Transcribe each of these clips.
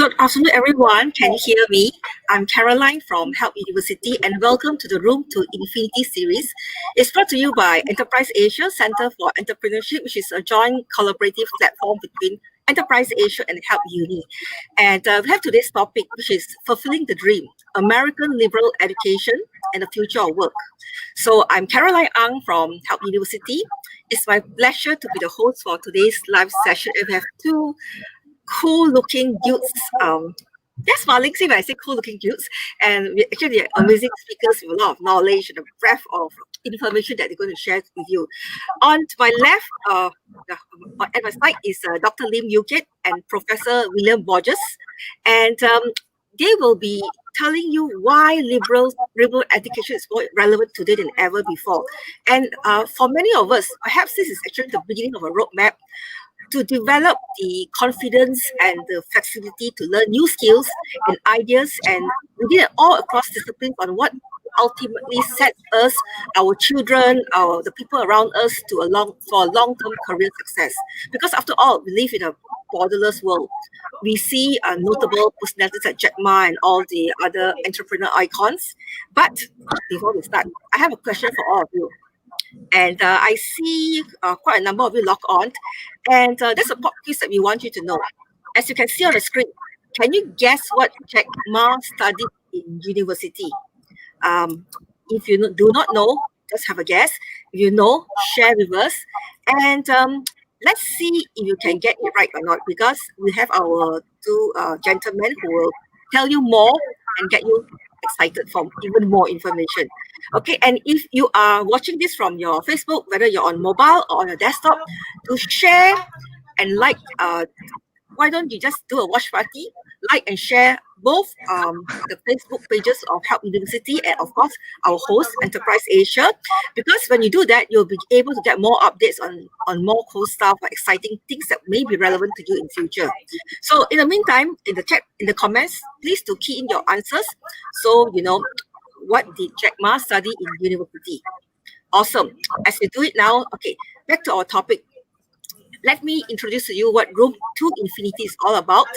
Good afternoon, everyone. Can you hear me? I'm Caroline from Help University, and welcome to the Room to Infinity series. It's brought to you by Enterprise Asia Center for Entrepreneurship, which is a joint collaborative platform between Enterprise Asia and Help Uni. And we have today's topic, which is Fulfilling the Dream, American Liberal Education and the Future of Work. So I'm Caroline Ang from Help University. It's my pleasure to be the host for today's live session. And we have two cool-looking youths. They're smiling, see when I say cool-looking youths, and they're amazing speakers with a lot of knowledge and a breadth of information that they're going to share with you. On to my left, at my side is Dr. Lim Yukit and Professor William Borges, and they will be telling you why liberal education is more relevant today than ever before. And for many of us, perhaps this is actually the beginning of a roadmap to develop the confidence and the flexibility to learn new skills and ideas, and we did it all across disciplines on what ultimately sets us, our children, the people around us for long-term career success. Because after all, we live in a borderless world. We see notable personalities like Jack Ma and all the other entrepreneur icons. But before we start, I have a question for all of you. And I see quite a number of you log on. And there's a pop quiz that we want you to know. As you can see on the screen, can you guess what Jack Ma studied in university? If you do not know, just have a guess. If you know, share with us. And let's see if you can get it right or not, because we have our two gentlemen who will tell you more and get you excited for even more information. Okay, and if you are watching this from your Facebook, whether you're on mobile or on your desktop, to share and like, why don't you just do a watch party, like and share both the Facebook pages of Help University and of course our host Enterprise Asia, because when you do that, you'll be able to get more updates on more cool stuff, exciting things that may be relevant to you in future. So in the meantime, in the chat, in the comments, please do key in your answers so you know what did Jack Ma study in university. Awesome. As we do it now, okay, back to our topic. Let me introduce to you what Room to Infinity is all about.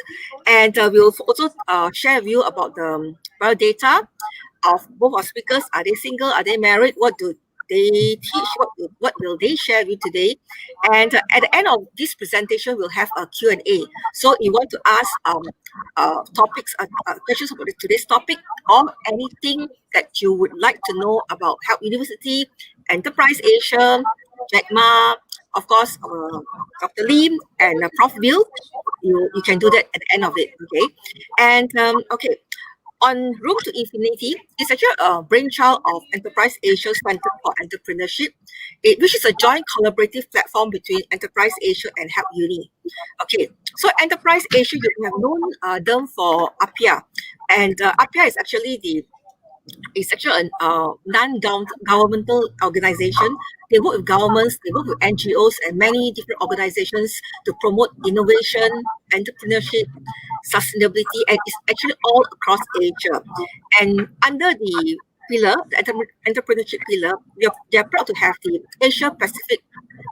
And we'll also share with you about the biodata of both our speakers. Are they single? Are they married? What do they teach? What will they share with you today? And at the end of this presentation, we'll have a Q&A. So if you want to ask topics, questions about today's topic, or anything that you would like to know about Help University, Enterprise Asia, Jack Ma, of course, Dr. Lim and Prof. Bill, you can do that at the end of it, okay? And, okay, on Room to Infinity, it's actually a brainchild of Enterprise Asia Center for Entrepreneurship, which is a joint collaborative platform between Enterprise Asia and Help Uni. Okay, so Enterprise Asia, you have known them for APIA, and APIA is actually a non-governmental organization. They work with governments, they work with NGOs and many different organizations to promote innovation, entrepreneurship, sustainability, and it's actually all across Asia. And under the pillar, the entrepreneurship pillar, they are proud to have the Asia Pacific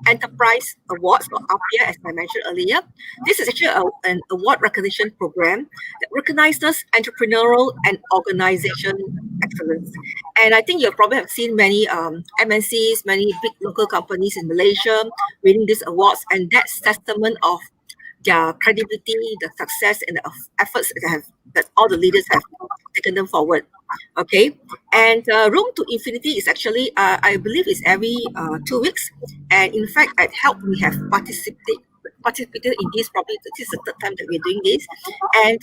Enterprise Awards, or APIA, as I mentioned earlier. This is actually an award recognition program that recognizes entrepreneurial and organization excellence. And I think you probably have seen many MNCs, many big local companies in Malaysia winning these awards, and that's testament of their credibility, the success, and the efforts that all the leaders have taken them forward. Okay, and Room to Infinity is actually, I believe, is every 2 weeks, and in fact, at Help we have participated in this. Probably this is the third time that we're doing this, and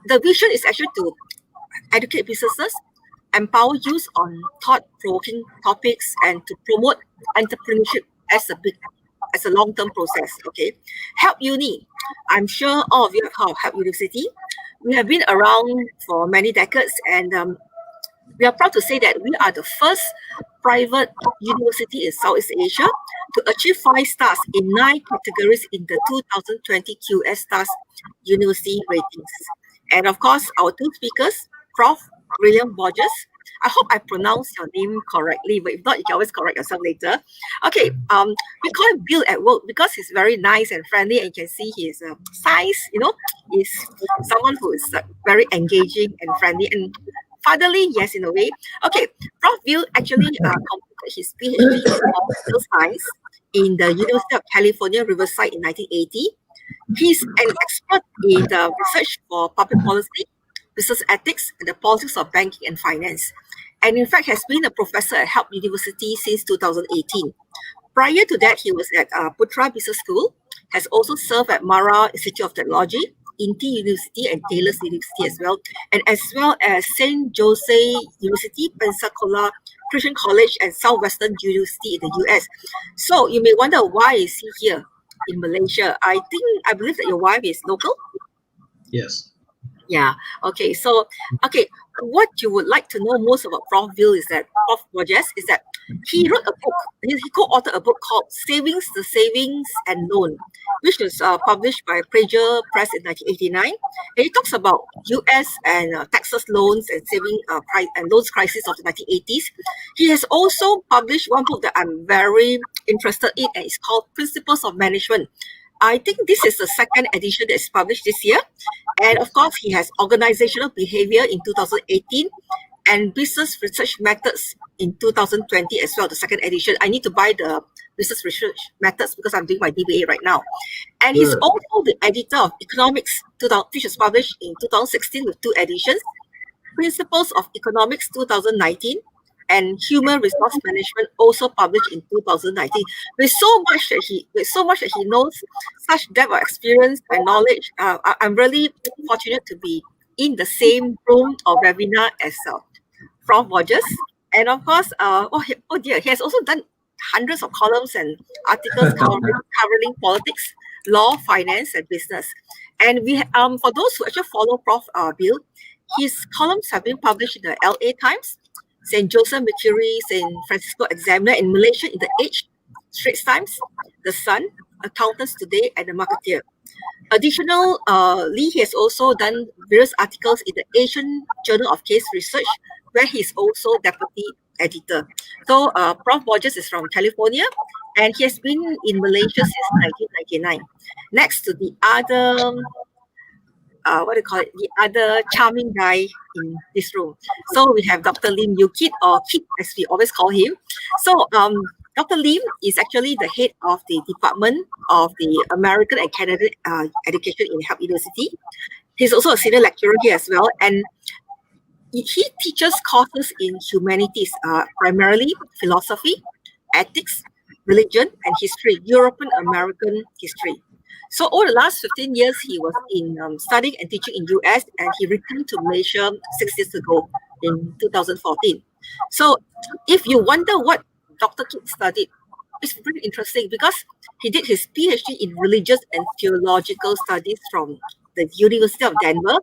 the vision is actually to educate businesses, empower youth on thought-provoking topics, and to promote entrepreneurship as a long-term process. Okay, Help Uni. I'm sure all of you have heard of Help University. We have been around for many decades, and we are proud to say that we are the first private university in Southeast Asia to achieve 5 stars in 9 categories in the 2020 QS Stars University ratings. And of course, our two speakers, Prof. William Borges I hope I pronounced your name correctly, but if not, you can always correct yourself later. Okay, we call him Bill at work because he's very nice and friendly, and you can see his size, is someone who is very engaging and friendly and fatherly, yes, in a way. Okay, Prof. Bill actually completed his PhD in political science in the University of California, Riverside in 1980. He's an expert in the research for public policy, business ethics, and the politics of banking and finance. And in fact, has been a professor at Help University since 2018. Prior to that, he was at Putra Business School, has also served at Mara Institute of Technology, INTI University, and Taylor's University as well as St. Jose University, Pensacola Christian College, and Southwestern University in the US. So you may wonder, why is he here in Malaysia? I believe that your wife is local? Yes. Yeah. Okay. So, what you would like to know most about Prof. Bill is that Prof. Borges is that he wrote a book. He co-authored a book called "Savings, the Savings and Loan," which was published by Prager Press in 1989. And he talks about U.S. and Texas loans and saving and loans crisis of the 1980s. He has also published one book that I'm very interested in, and it's called "Principles of Management." I think this is the second edition that is published this year. And of course, he has Organizational Behavior in 2018 and Business Research Methods in 2020 as well, the second edition. I need to buy the Business Research Methods because I'm doing my DBA right now. And he's also the editor of Economics, which was published in 2016 with 2 editions, Principles of Economics 2019, and Human Resource Management, also published in 2019. With so much that he knows, such depth of experience and knowledge, I'm really fortunate to be in the same room or webinar as Prof. Borges. And of course, he has also done hundreds of columns and articles covering politics, law, finance, and business. And we, for those who actually follow Prof. Bill, his columns have been published in the LA Times, St. Joseph Mercury, St. Francisco Examiner, in Malaysia in the Age, Straits Times, The Sun, Accountants Today, and The Marketeer. Additionally, he has also done various articles in the Asian Journal of Case Research, where he's also deputy editor. So Prof. Borges is from California, and he has been in Malaysia since 1999. Next to the other the other charming guy in this room. So we have Dr. Lim Yu Kit, or Kit as we always call him. So Dr. Lim is actually the head of the Department of the American and Canadian Education in Help University. He's also a senior lecturer here as well, and he teaches courses in humanities, primarily philosophy, ethics, religion, and history, European American history. So over the last 15 years, he was in studying and teaching in US, and he returned to Malaysia 6 years ago in 2014. So if you wonder what Dr. Kit studied, it's pretty interesting because he did his PhD in religious and theological studies from the University of Denver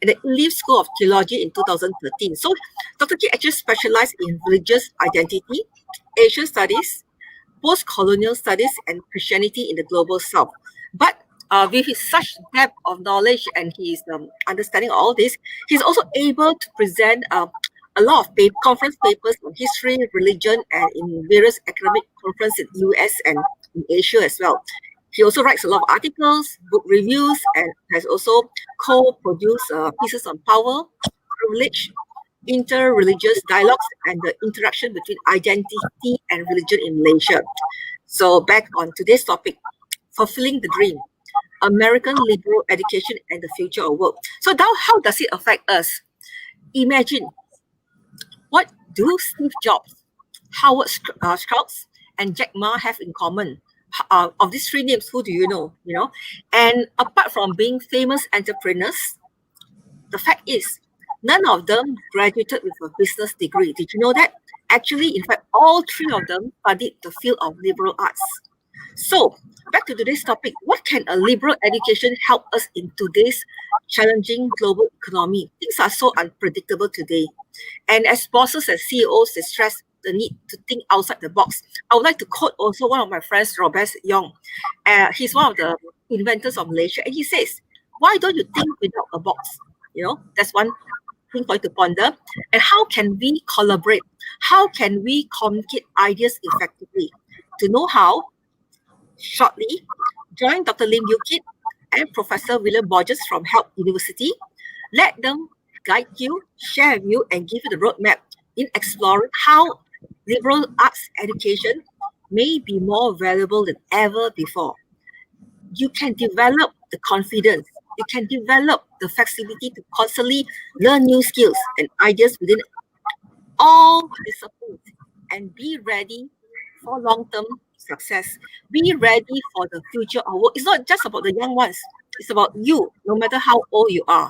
and the Leaf School of Theology in 2013. So Dr. Kit actually specialized in religious identity, Asian studies, post-colonial studies, and Christianity in the global South. But with his such depth of knowledge and his understanding of all this, he's also able to present a lot of conference papers on history, religion, and in various academic conferences in the US and in Asia as well. He also writes a lot of articles, book reviews, and has also co-produced pieces on power, privilege, inter-religious dialogues, and the interaction between identity and religion in Malaysia. So back on today's topic, fulfilling the dream, American liberal education and the future of work. So now, how does it affect us? Imagine, what do Steve Jobs, Howard Schultz, and Jack Ma have in common? Of these 3 names, who do you know? And apart from being famous entrepreneurs, the fact is, none of them graduated with a business degree. Did you know that? Actually, in fact, all 3 of them studied the field of liberal arts. So, back to today's topic, what can a liberal education help us in today's challenging global economy? Things are so unpredictable today. And as bosses and CEOs, they stress the need to think outside the box. I would like to quote also one of my friends, Robert Yong. He's one of the inventors of Malaysia, and he says, why don't you think without a box? That's one thing for you to ponder. And how can we collaborate? How can we communicate ideas effectively? To know how, shortly, join Dr. Lim Yu-kit and Professor William Borges from Help University. Let them guide you, share with you, and give you the roadmap in exploring how liberal arts education may be more valuable than ever before. You can develop the confidence, you can develop the flexibility to constantly learn new skills and ideas within all disciplines and be ready for long-term success. Be ready for the future of work. It's not just about the young ones. It's about you, no matter how old you are.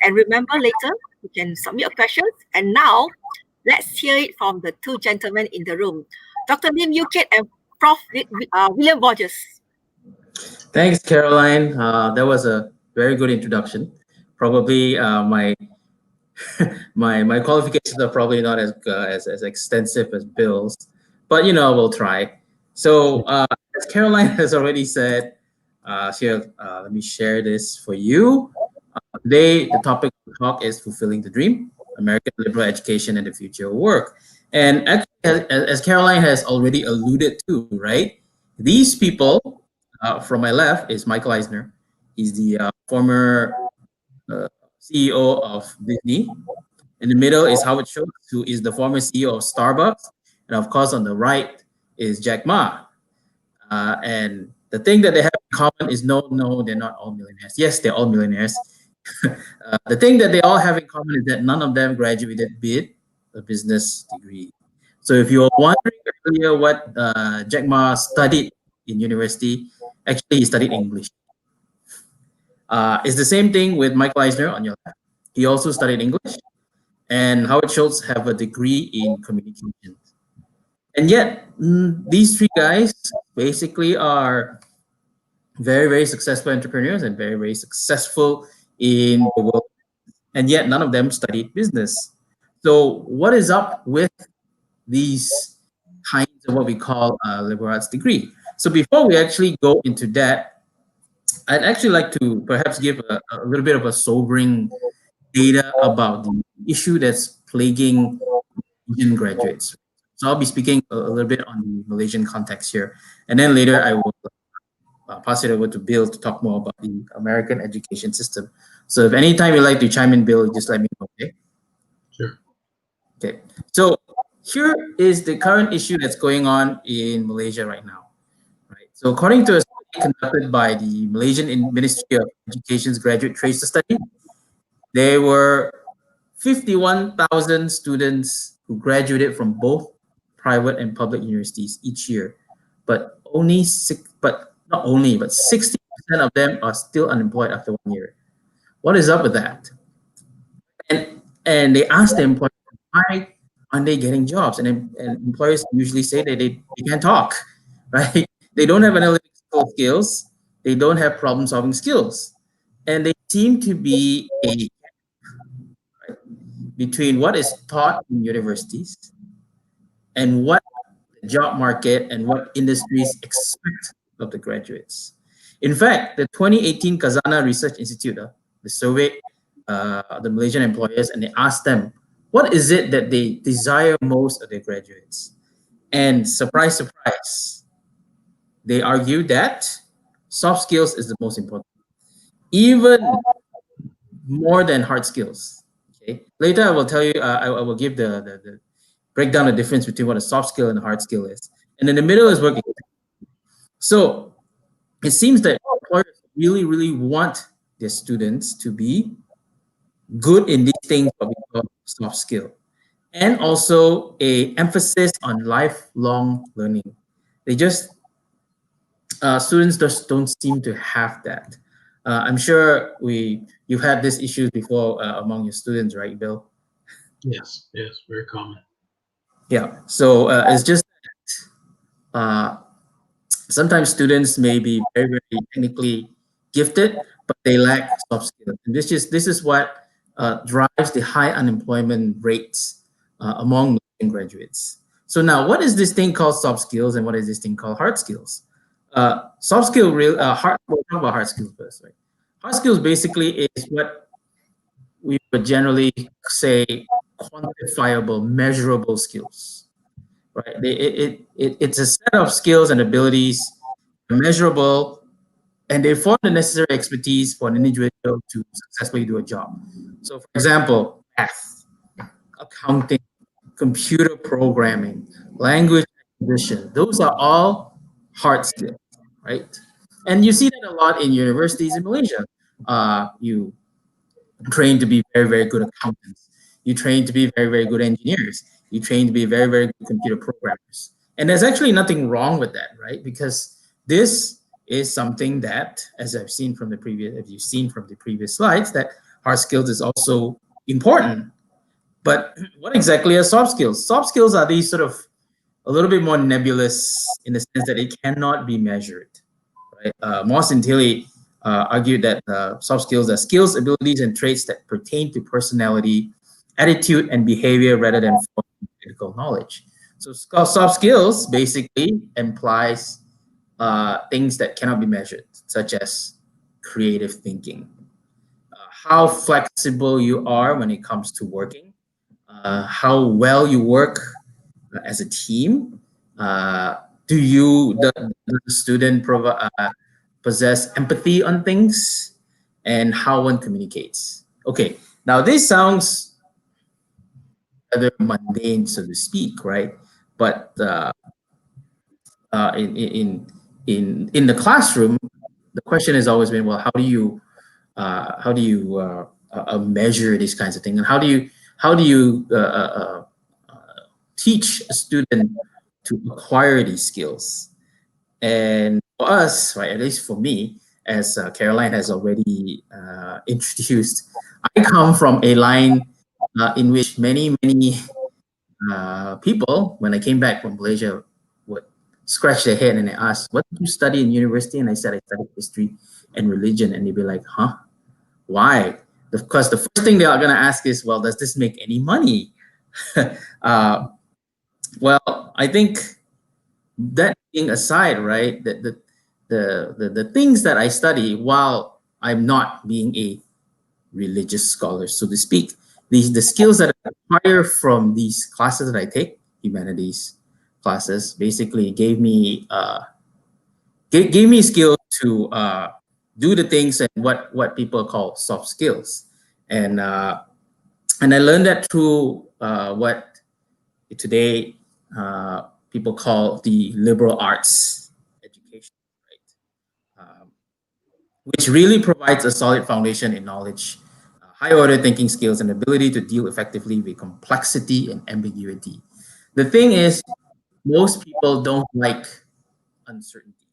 And remember later, you can submit your questions. And now, let's hear it from the two gentlemen in the room, Dr. Lim Yu-kit and Prof. William Borges. Thanks, Caroline. That was a very good introduction. Probably my my qualifications are probably not as extensive as Bill's, but we'll try. So as Caroline has already said, here let me share this for you. Today the topic of the talk is fulfilling the dream: American liberal education and the future of work. And actually, as Caroline has already alluded to, right? These people from my left is Michael Eisner. He's the former CEO of Disney. In the middle is Howard Schultz, who is the former CEO of Starbucks. And of course, on the right is Jack Ma. And the thing that they have in common is no, they're not all millionaires. Yes, they're all millionaires. The thing that they all have in common is that none of them graduated with a business degree. So if you were wondering earlier what Jack Ma studied in university, actually he studied English. It's the same thing with Michael Eisner on your left. He also studied English. And Howard Schultz have a degree in communication. And yet, these three guys basically are very, very successful entrepreneurs and very, very successful in the world. And yet, none of them studied business. So what is up with these kinds of what we call a liberal arts degree? So before we actually go into that, I'd actually like to perhaps give a little bit of a sobering data about the issue that's plaguing Malaysian graduates. So I'll be speaking a little bit on the Malaysian context here. And then later I will pass it over to Bill to talk more about the American education system. So if anytime you'd like to chime in, Bill, just let me know, okay? Sure. Okay. So here is the current issue that's going on in Malaysia right now. Right. So according to a study conducted by the Malaysian Ministry of Education's Graduate Tracer Study, there were 51,000 students who graduated from both private and public universities each year, but not only, but 60% of them are still unemployed after 1 year. What is up with that? And they ask the employers, why aren't they getting jobs? And employers usually say that they can't talk, right? They don't have analytical skills. They don't have problem-solving skills. And they seem to be a between what is taught in universities and what the job market and what industries expect of the graduates. In fact, the 2018 Kazana Research Institute, they surveyed the Malaysian employers and they asked them, what is it that they desire most of their graduates? And surprise, surprise, they argue that soft skills is the most important, even more than hard skills. Okay. Later, I will tell you, I will give the break down the difference between what a soft skill and a hard skill is. And in the middle is working. So it seems that employers really, really want their students to be good in these things that we call soft skill. And also a emphasis on lifelong learning. They just, students just don't seem to have that. I'm sure you've had these issues before among your students, right, Bill? Yes, very common. Yeah, so it's just sometimes students may be very, very technically gifted, but they lack soft skills. And this is what drives the high unemployment rates among graduates. So now, what is this thing called soft skills, and what is this thing called hard skills? Soft skill, we'll talk about hard skills first, right? Hard skills basically is what we would generally say quantifiable, measurable skills, right? It's a set of skills and abilities, measurable, and they form the necessary expertise for an individual to successfully do a job. So, for example, math, accounting, computer programming, language acquisition, those are all hard skills, right? And you see that a lot in universities in Malaysia. You train to be very, very good accountants. You train to be very, very good engineers. You train to be very, very good computer programmers. And there's actually nothing wrong with that, right? Because this is something that, as I've seen from the previous, if you've seen from the previous slides, that hard skills is also important. But what exactly are soft skills? Soft skills are these sort of a little bit more nebulous in the sense that it cannot be measured. Right? Moss and Tilly argued that soft skills are skills, abilities, and traits that pertain to personality, attitude, and behavior rather than physical knowledge. So soft skills basically implies things that cannot be measured, such as creative thinking, how flexible you are when it comes to working, how well you work as a team. Do the student possess empathy on things, and how one communicates? Okay, now this sounds rather mundane, so to speak, right? But in the classroom, the question has always been, well, how do you measure these kinds of things, and how do you teach a student to acquire these skills? And for us, right, at least for me, as Caroline has already introduced, I come from a line in which many people, when I came back from Malaysia, would scratch their head and they ask, "What did you study in university?" And I said, "I studied history and religion." And they'd be like, "Huh? Why?" Because the first thing they are going to ask is, "Well, does this make any money?" Well, I think that being aside, right, the things that I study, while I'm not being a religious scholar, so to speak, the skills that I acquire from these classes that I take, humanities classes, basically gave me skills to do the things and what people call soft skills, and I learned that through what today people call the liberal arts education, right? Which really provides a solid foundation in knowledge, high order thinking skills, and ability to deal effectively with complexity and ambiguity. The thing is, most people don't like uncertainty.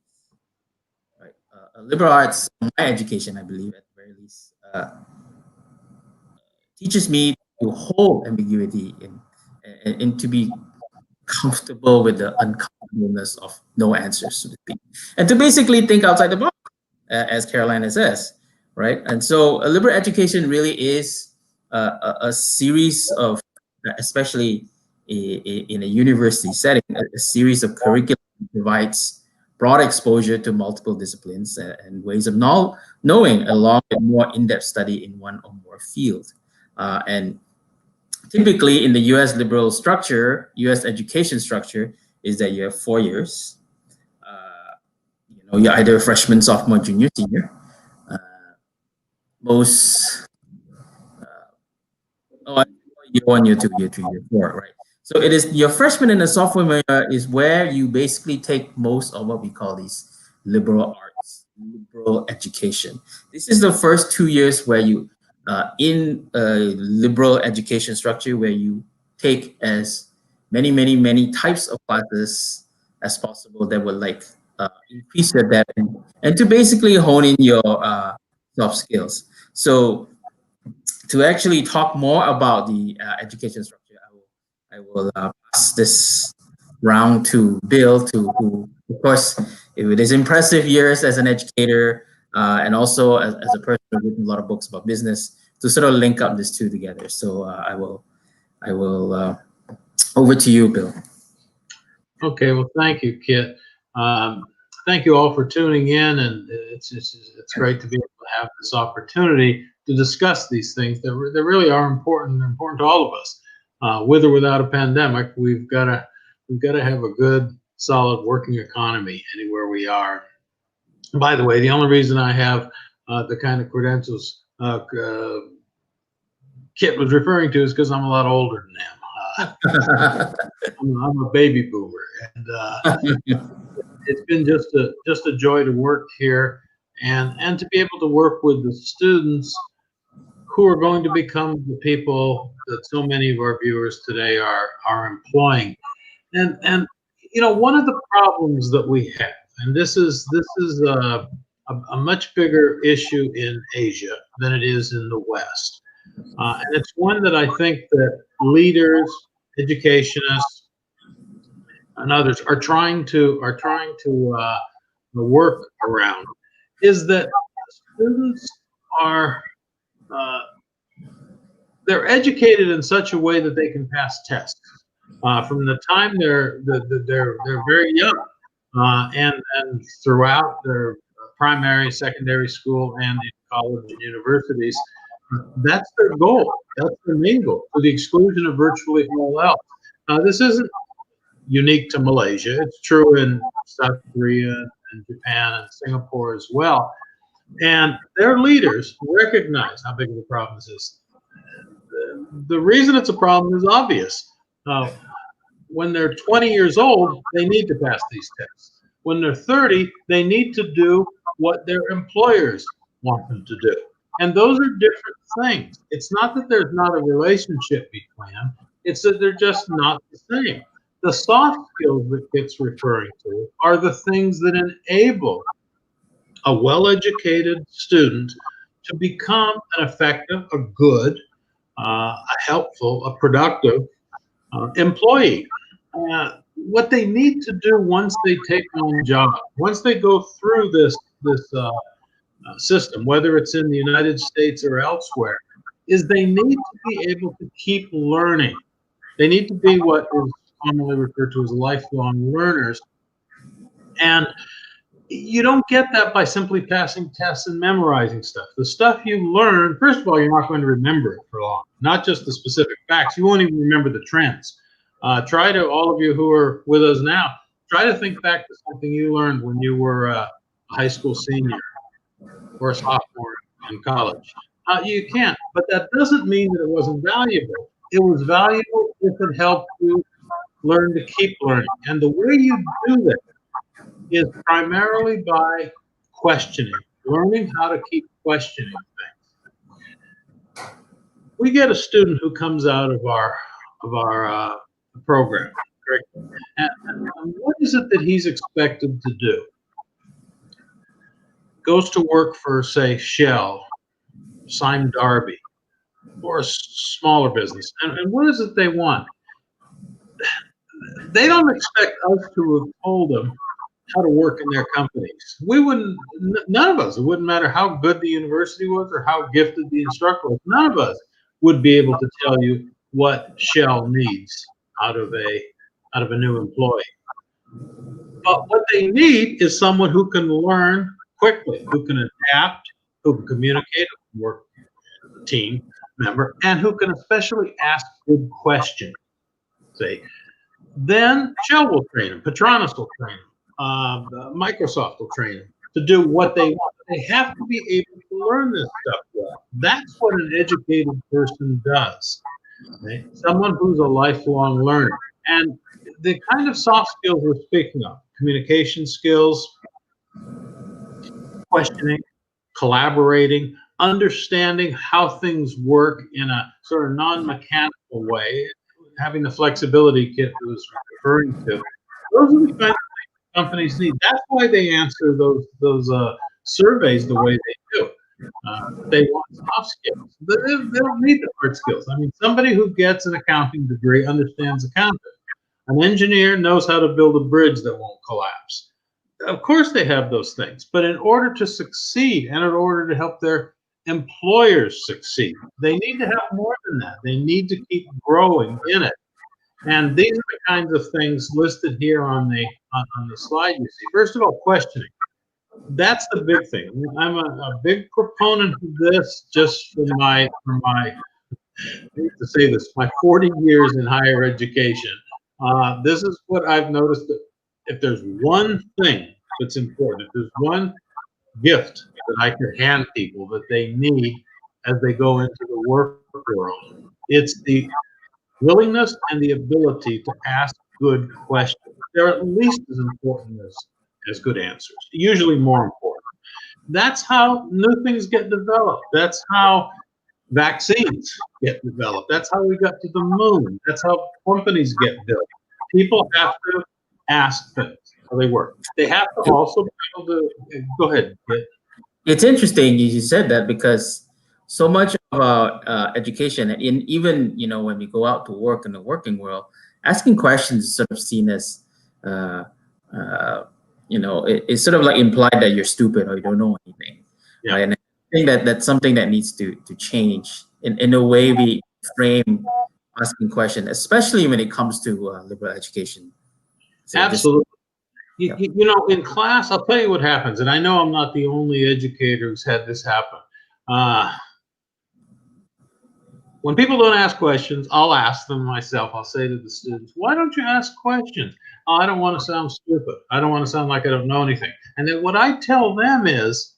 Right? Liberal arts, my education, I believe, at the very least, teaches me to hold ambiguity and to be comfortable with the uncomfortableness of no answers, so to speak, and to basically think outside the box, as Carolina says, right? And so a liberal education really is a series of, especially in a university setting, a series of curriculum that provides broad exposure to multiple disciplines and ways of knowing, along with more in-depth study in one or more fields. And typically in the U.S. liberal structure, U.S. education structure, is that you have 4 years. You're either a freshman, sophomore, junior, senior. Most year 1, year 2, year 3, year 4, right? So it is your freshman and the sophomore year is where you basically take most of what we call these liberal arts, liberal education. This is the first 2 years where you in a liberal education structure where you take as many types of classes as possible that would increase your depth and to basically hone in your soft skills. So to actually talk more about the education structure, I will pass this round to Bill, who, of course, with his impressive years as an educator and also as a person who's written a lot of books about business, to sort of link up these two together. So I will over to you, Bill. Okay, well, thank you, Kit. Thank you all for tuning in, and it's great to be able to have this opportunity to discuss these things that really are important to all of us. With or without a pandemic, we've got to have a good, solid working economy anywhere we are. By the way, the only reason I have the kind of credentials Kit was referring to is because I'm a lot older than him. I'm a baby boomer, and it's been just a joy to work here, and to be able to work with the students who are going to become the people that so many of our viewers today are employing. And one of the problems that we have, and this is a much bigger issue in Asia than it is in the West, and it's one that I think that leaders, educationists, and others are trying to work around, is that students are they're educated in such a way that they can pass tests from the time they're very young, and throughout their primary, secondary school, and in college and universities. That's their goal. That's their main goal, to the exclusion of virtually all else. This isn't unique to Malaysia. It's true in South Korea and Japan and Singapore as well. And their leaders recognize how big of a problem this is. The reason it's a problem is obvious. When they're 20 years old, they need to pass these tests. When they're 30, they need to do what their employers want them to do. And those are different things. It's not that there's not a relationship between them. It's that they're just not the same. The soft skills that Kit's referring to are the things that enable a well-educated student to become an effective, a good, a helpful, a productive employee. What they need to do once they take on a job, once they go through this system, whether it's in the United States or elsewhere, is they need to be able to keep learning. They need to be what is commonly referred to as lifelong learners. And you don't get that by simply passing tests and memorizing stuff. The stuff you learn, first of all, you're not going to remember it for long. Not just the specific facts. You won't even remember the trends. Try to, all of you who are with us now, try to think back to something you learned when you were a high school senior or a sophomore in college. You can't, but that doesn't mean that it wasn't valuable. It was valuable if it helped you learn to keep learning. And the way you do that is primarily by questioning, learning how to keep questioning things. We get a student who comes out of our program, and what is it that he's expected to do? Goes to work for, say, Shell, Sime Darby, or a smaller business. And what is it they want? They don't expect us to have told them how to work in their companies. We wouldn't, none of us, it wouldn't matter how good the university was or how gifted the instructor was, none of us would be able to tell you what Shell needs out of a new employee. But what they need is someone who can learn quickly, who can adapt, who can communicate, who can work as a team member, and who can especially ask good questions. See, then Shell will train them, Petronas will train them, Microsoft will train them to do what they want. They have to be able to learn this stuff well. That's what an educated person does. Okay? Someone who's a lifelong learner. And the kind of soft skills we're speaking of, communication skills, questioning, collaborating, understanding how things work in a sort of non-mechanical way, having the flexibility Kit was referring to. Those are the kind of things companies need. That's why they answer those surveys the way they do. They want soft skills. They don't need the hard skills. I mean, somebody who gets an accounting degree understands accounting. An engineer knows how to build a bridge that won't collapse. Of course they have those things, but in order to succeed and in order to help their employers succeed, they need to have more than that. They need to keep growing in it. And these are the kinds of things listed here on the slide you see. First of all, questioning. That's the big thing. I'm a big proponent of this, just for my I hate to say this, my 40 years in higher education. This is what I've noticed, that if there's one thing that's important, if there's one gift that I could hand people that they need as they go into the work world, it's the willingness and the ability to ask good questions. They're at least as important as good answers, usually more important. That's how new things get developed. That's how vaccines get developed. That's how we got to the moon. That's how companies get built. People have to ask things how they work. They have to also be able to go ahead. It's interesting you said that, because so much of our education, in even when we go out to work in the working world, asking questions is sort of seen as uh, it's sort of like implied that you're stupid or you don't know anything. Yeah. Right? And I think that that's something that needs to change in the way we frame asking questions, especially when it comes to liberal education. So Absolutely. Yeah. In class, I'll tell you what happens, and I know I'm not the only educator who's had this happen. When people don't ask questions, I'll ask them myself. I'll say to the students, why don't you ask questions? Oh, I don't want to sound stupid. I don't want to sound like I don't know anything. And then what I tell them is,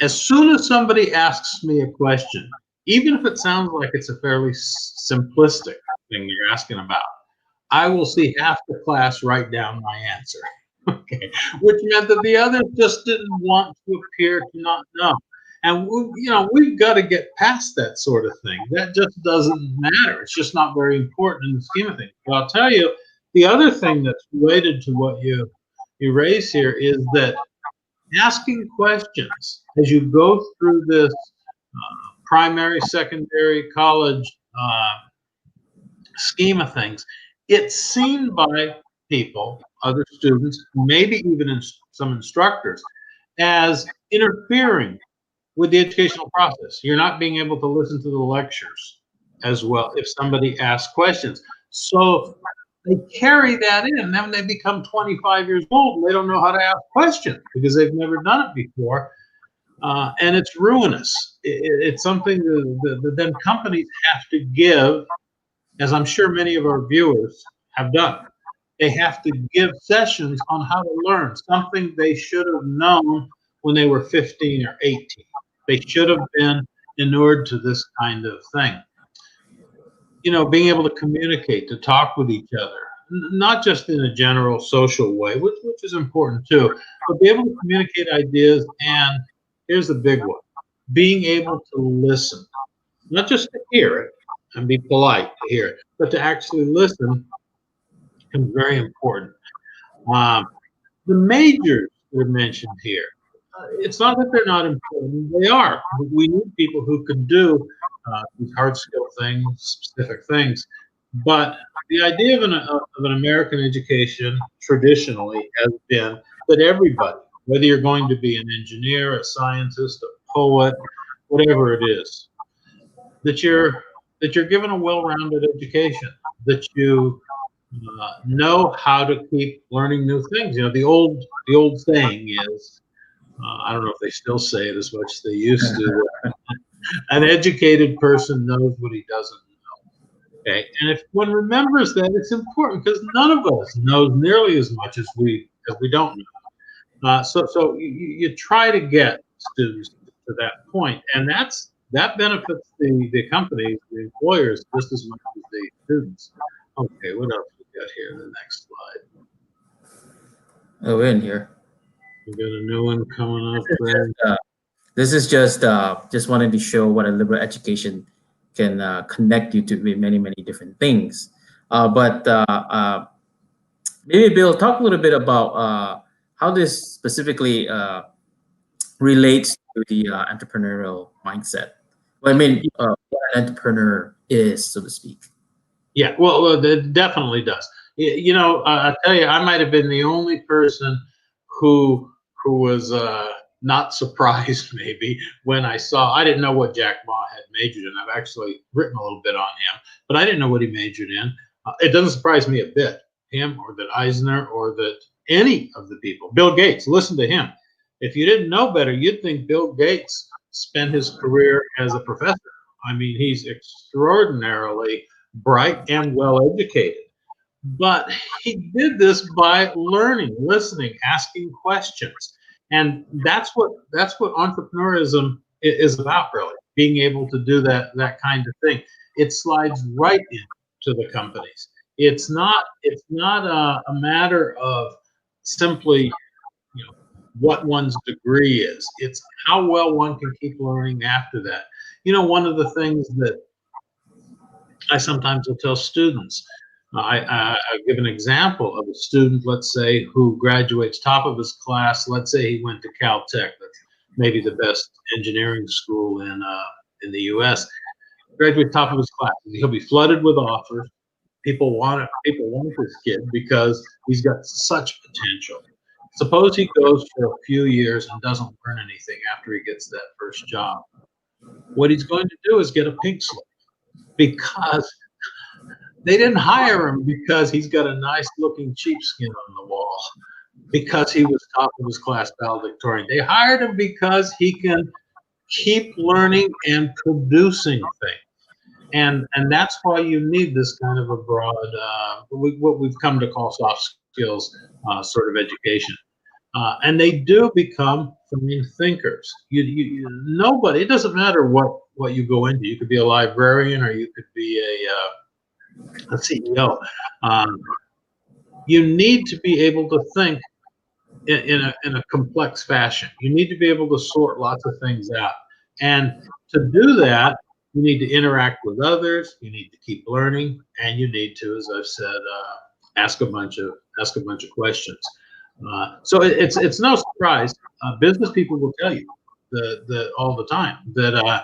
as soon as somebody asks me a question, even if it sounds like it's a fairly simplistic thing you're asking about, I will see half the class write down my answer. Okay, which meant that the others just didn't want to appear to not know. And we've got to get past that sort of thing. That just doesn't matter. It's just not very important in the scheme of things. But I'll tell you, the other thing that's related to what you raise here is that asking questions as you go through this primary, secondary, college scheme of things, it's seen by people, other students, maybe even some instructors, as interfering with the educational process. You're not being able to listen to the lectures as well if somebody asks questions. So they carry that in. Then they become 25 years old and they don't know how to ask questions because they've never done it before. And it's ruinous. It's something that then companies have to give, as I'm sure many of our viewers have done. They have to give sessions on how to learn, something they should have known when they were 15 or 18. They should have been inured to this kind of thing. Being able to communicate, to talk with each other, not just in a general social way, which is important too, but be able to communicate ideas. And here's the big one, being able to listen, not just to hear it and be polite to hear it, but to actually listen becomes very important. The majors that are mentioned here, it's not that they're not important. They are. We need people who can do these hard skill things, specific things. But the idea of an American education traditionally has been that everybody, whether you're going to be an engineer, a scientist, a poet, whatever it is, that you're given a well-rounded education, that you know how to keep learning new things. The old saying is, I don't know if they still say it as much as they used to. An educated person knows what he doesn't know. Okay, and if one remembers that, it's important because none of us knows nearly as much as we don't know. So you try to get students to that point, and that benefits the companies, the employers, just as much as the students. Okay, what else we got here? The next slide. Oh, we're in here. We got a new one coming up there. This is just wanted to show what a liberal education can connect you to with many different things. But maybe Bill, talk a little bit about how this specifically relates to the entrepreneurial mindset. Well, I mean, what an entrepreneur is, so to speak. Yeah, well, it definitely does. I tell you, I might have been the only person who was not surprised maybe when I didn't know what Jack Ma had majored in. I've actually written a little bit on him, but I didn't know what he majored in. It doesn't surprise me a bit, him or that Eisner or that any of the people. Bill Gates, listen to him. If you didn't know better, you'd think Bill Gates spent his career as a professor. I mean, he's extraordinarily bright and well educated. But he did this by learning, listening, asking questions. And that's what entrepreneurism is about, really, being able to do that kind of thing. It slides right into the companies. It's not a matter of simply, you know, what one's degree is. It's how well one can keep learning after that. You know, one of the things that I sometimes will tell students, I give an example of a student, let's say, who graduates top of his class. Let's say he went to Caltech, that's maybe the best engineering school in the U.S. Graduate top of his class. He'll be flooded with offers. People want this kid because he's got such potential. Suppose he goes for a few years and doesn't learn anything after he gets that first job. What he's going to do is get a pink slip, because they didn't hire him because he's got a nice looking sheepskin on the wall, because he was top of his class valedictorian. They hired him because he can keep learning and producing things. And that's why you need this kind of a broad, what we've come to call soft skills sort of education. And they do become fine thinkers. Nobody, it doesn't matter what you go into. You could be a librarian, or you could be a CEO. You need to be able to think in a complex fashion. You need to be able to sort lots of things out. And to do that, you need to interact with others. You need to keep learning, and you need to, as I've said, ask a bunch of questions. So it's no surprise. Business people will tell you all the time that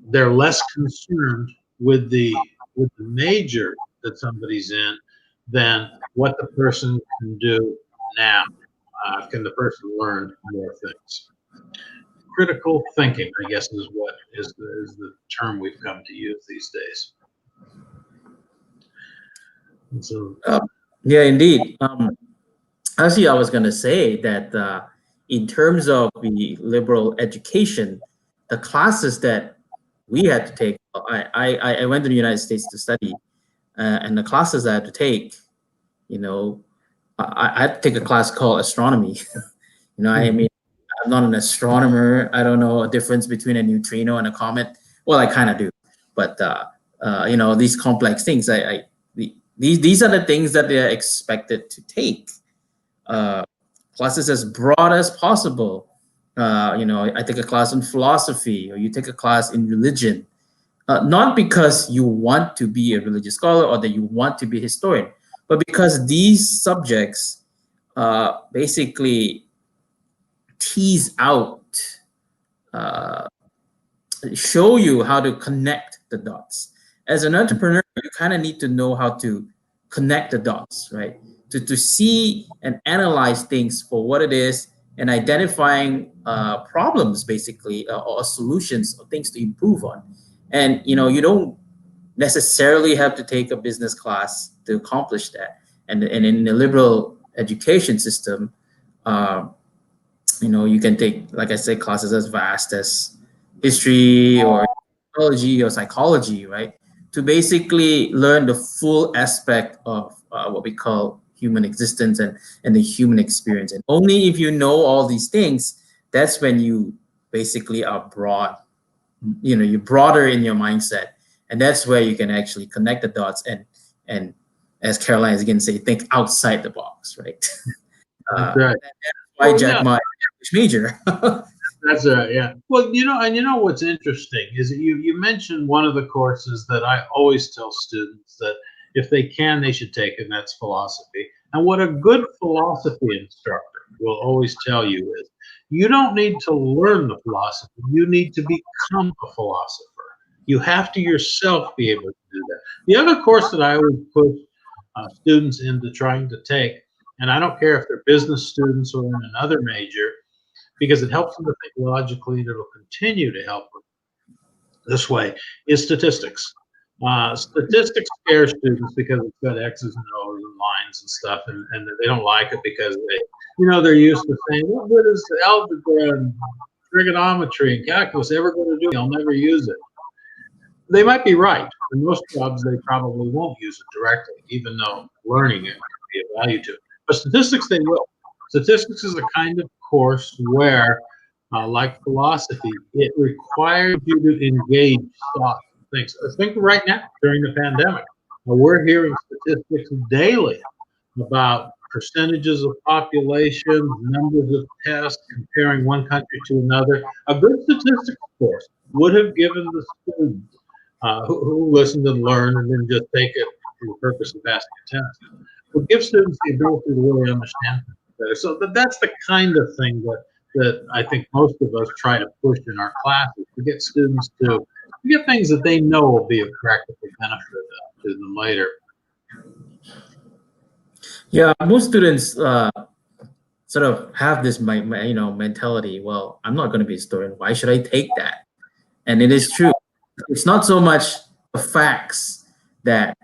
they're less concerned with the major that somebody's in than what the person can do now. Can the person learn more things? Critical thinking, I guess, is what is the term we've come to use these days. And so, yeah, indeed. Actually, I was going to say that in terms of the liberal education, the classes that we had to take, I went to the United States to study, and the classes I had to take, you know, I had to take a class called astronomy. You know, I mean, I'm not an astronomer. I don't know a difference between a neutrino and a comet. Well, I kind of do, but you know, these complex things, these are the things that they're expected to take. Classes as broad as possible. You know, I take a class in philosophy, or you take a class in religion, not because you want to be a religious scholar or that you want to be a historian, but because these subjects basically tease out, show you how to connect the dots. As an entrepreneur, you kind of need to know how to connect the dots, right? To see and analyze things for what it is, and identifying problems, basically, or solutions, or things to improve on. And you know, you don't necessarily have to take a business class to accomplish that. And in the liberal education system, you know, you can take, like I said, classes as vast as history or psychology or psychology, right? To basically learn the full aspect of what we call human existence and the human experience. And only if you know all these things, that's when you basically are broad, you know, you're broader in your mindset. And that's where you can actually connect the dots and as Caroline is again say, think outside the box, right? That's right. Why Jack Ma major. That's right. Yeah. Well, you know what's interesting is that you mentioned one of the courses that I always tell students that if they can, they should take, and that's philosophy. And what a good philosophy instructor will always tell you is, you don't need to learn the philosophy. You need to become a philosopher. You have to yourself be able to do that. The other course that I would push students into trying to take, and I don't care if they're business students or in another major, because it helps them to think logically, and it'll continue to help them this way, is statistics. Statistics scare students because it's got X's and O's and lines and stuff, and they don't like it because they're used to saying, what good is algebra and trigonometry and calculus ever going to do? They'll never use it. They might be right. In most jobs, they probably won't use it directly, even though learning it might be of value to it. But statistics, they will. Statistics is a kind of course where, like philosophy, it requires you to engage thought things. Think right now during the pandemic. We're hearing statistics daily about percentages of population, numbers of tests, comparing one country to another. A good statistics course would have given the students who listened and learned and then just take it for the purpose of passing a test, would give students the ability to really understand things better. So that's the kind of thing that I think most of us try to push in our classes, to get students to get things that they know will be of practical benefit to them later. Yeah, most students sort of have this mentality. Well, I'm not going to be a historian. Why should I take that? And it is true. It's not so much the facts that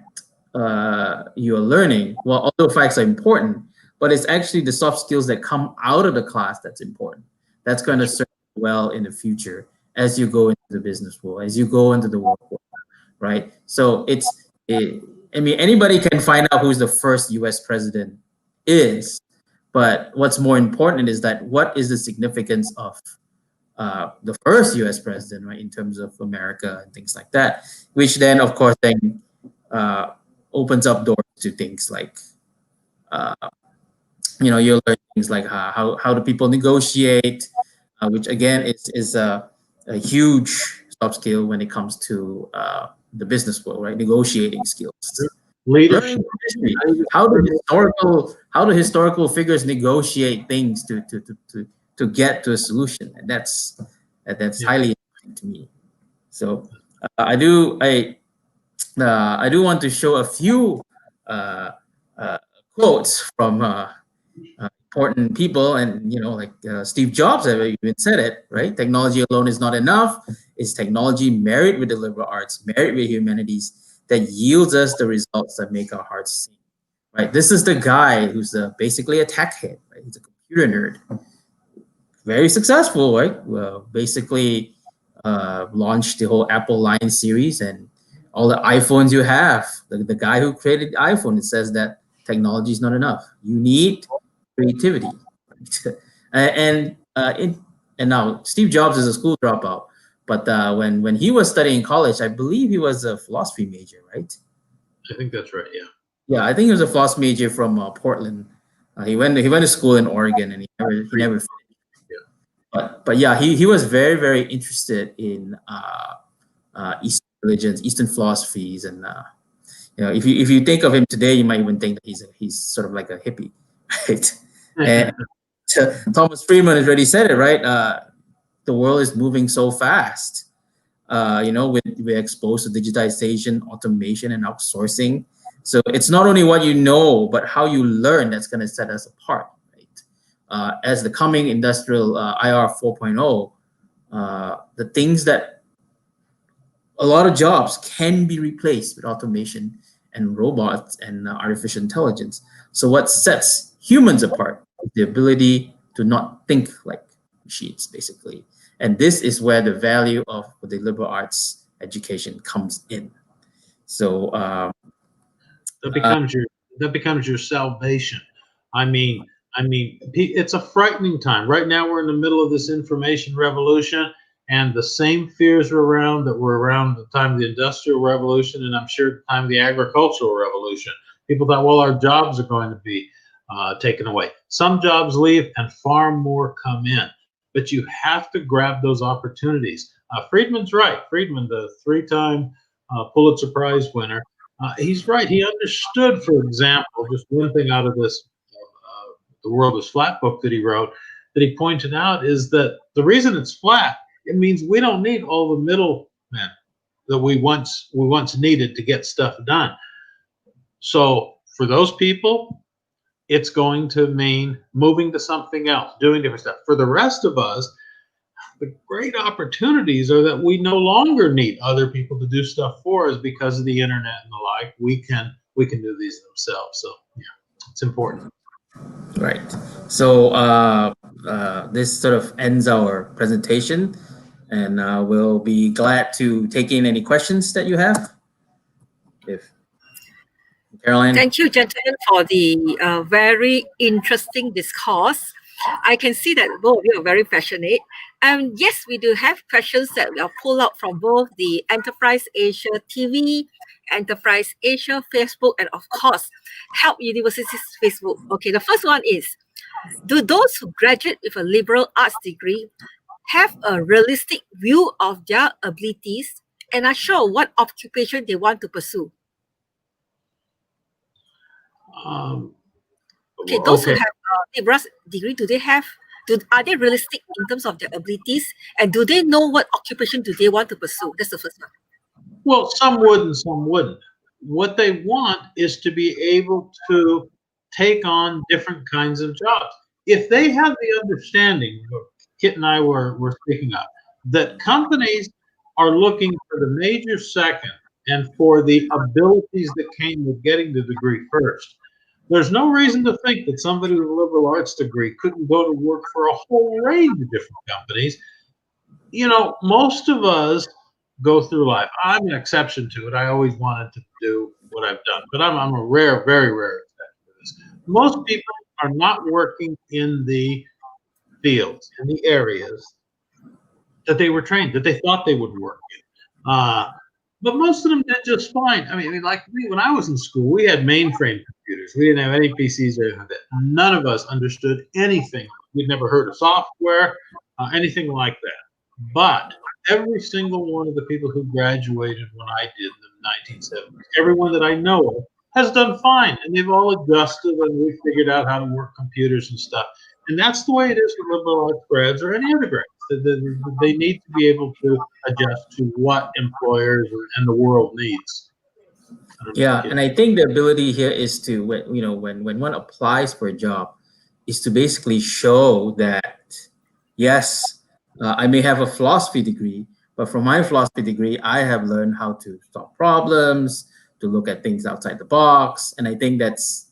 you are learning. Well, although facts are important, but it's actually the soft skills that come out of the class that's important. That's going to serve you well in the future as you go into the business world, as you go into the work world, right? So anybody can find out who's the first U.S. president is, but what's more important is that what is the significance of the first U.S. president, right, in terms of America and things like that, which then, of course, then opens up doors to things like, you'll learn things like how do people negotiate, which again is a huge soft skill when it comes to the business world, right? Negotiating skills. Leadership. How do historical figures negotiate things to get to a solution? And that's highly interesting to me. So I do want to show a few quotes from important people, and like Steve Jobs even said it, right? Technology alone is not enough. It's technology married with the liberal arts, married with humanities, that yields us the results that make our hearts sing, right? This is the guy who's basically a tech head, right? He's a computer nerd, very successful, right? Well, basically launched the whole Apple line series and all the iPhones you have. The guy who created the iPhone, it says that technology is not enough. You need creativity, right? and now Steve Jobs is a school dropout, but when he was studying college, I believe he was a philosophy major, right? I think that's right. Yeah. Yeah, I think he was a philosophy major from Portland. He went to school in Oregon, and he never finished. Yeah. But yeah, he was very, very interested in Eastern religions, Eastern philosophies, and if you think of him today, you might even think that he's sort of like a hippie, right? And Thomas Friedman has already said it, right? The world is moving so fast. We're exposed to digitization, automation, and outsourcing. So it's not only what you know, but how you learn that's going to set us apart, right? As the coming industrial IR 4.0, the things that a lot of jobs can be replaced with automation and robots and artificial intelligence. So what sets humans apart is the ability to not think like machines, basically. And this is where the value of the liberal arts education comes in. So that becomes your salvation. I mean, it's a frightening time. Right now, we're in the middle of this information revolution, and the same fears were around that were around at the time of the Industrial Revolution, and I'm sure at the time of the Agricultural Revolution. People thought, well, our jobs are going to be taken away. Some jobs leave, and far more come in. But you have to grab those opportunities. Friedman's right. Friedman, the 3-time Pulitzer Prize winner, he's right. He understood, for example, just one thing out of this The World is Flat book that he wrote, that he pointed out is that the reason it's flat, it means we don't need all the middlemen that we once needed to get stuff done. So for those people, it's going to mean moving to something else, doing different stuff. For the rest of us, the great opportunities are that we no longer need other people to do stuff for us because of the internet and the like. We can do these themselves. So yeah. It's important. Right. So this sort of ends our presentation, and we'll be glad to take in any questions that you have. If Caroline. Thank you, gentlemen, for the very interesting discourse. I can see that both of you are very passionate. And yes, we do have questions that we are pulled out from both the Enterprise Asia TV, Enterprise Asia Facebook, and of course, Help University's Facebook. Okay, the first one is, do those who graduate with a liberal arts degree have a realistic view of their abilities and are sure what occupation they want to pursue? Okay, those who have a liberal degree, are they realistic in terms of their abilities, and do they know what occupation do they want to pursue? That's the first one. Well, some would and some wouldn't. What they want is to be able to take on different kinds of jobs. If they have the understanding, Kit and I were speaking of, that companies are looking for the major second and for the abilities that came with getting the degree first, there's no reason to think that somebody with a liberal arts degree couldn't go to work for a whole range of different companies. You know, most of us go through life. I'm an exception to it. I always wanted to do what I've done, but I'm a rare, very rare exception to this. Most people are not working in the fields, in the areas that they were trained, that they thought they would work in. But most of them did just fine. I mean, like me, when I was in school, we had mainframe computers. We didn't have any PCs or anything like that. None of us understood anything. We'd never heard of software, anything like that. But every single one of the people who graduated when I did in the 1970s, everyone that I know of, has done fine. And they've all adjusted, and we figured out how to work computers and stuff. And that's the way it is with liberal arts grads or any other grads. They need to be able to adjust to what employers and the world needs. Yeah, and I think the ability here is to, when one applies for a job, is to basically show that, yes, I may have a philosophy degree, but from my philosophy degree, I have learned how to solve problems, to look at things outside the box. And I think that's,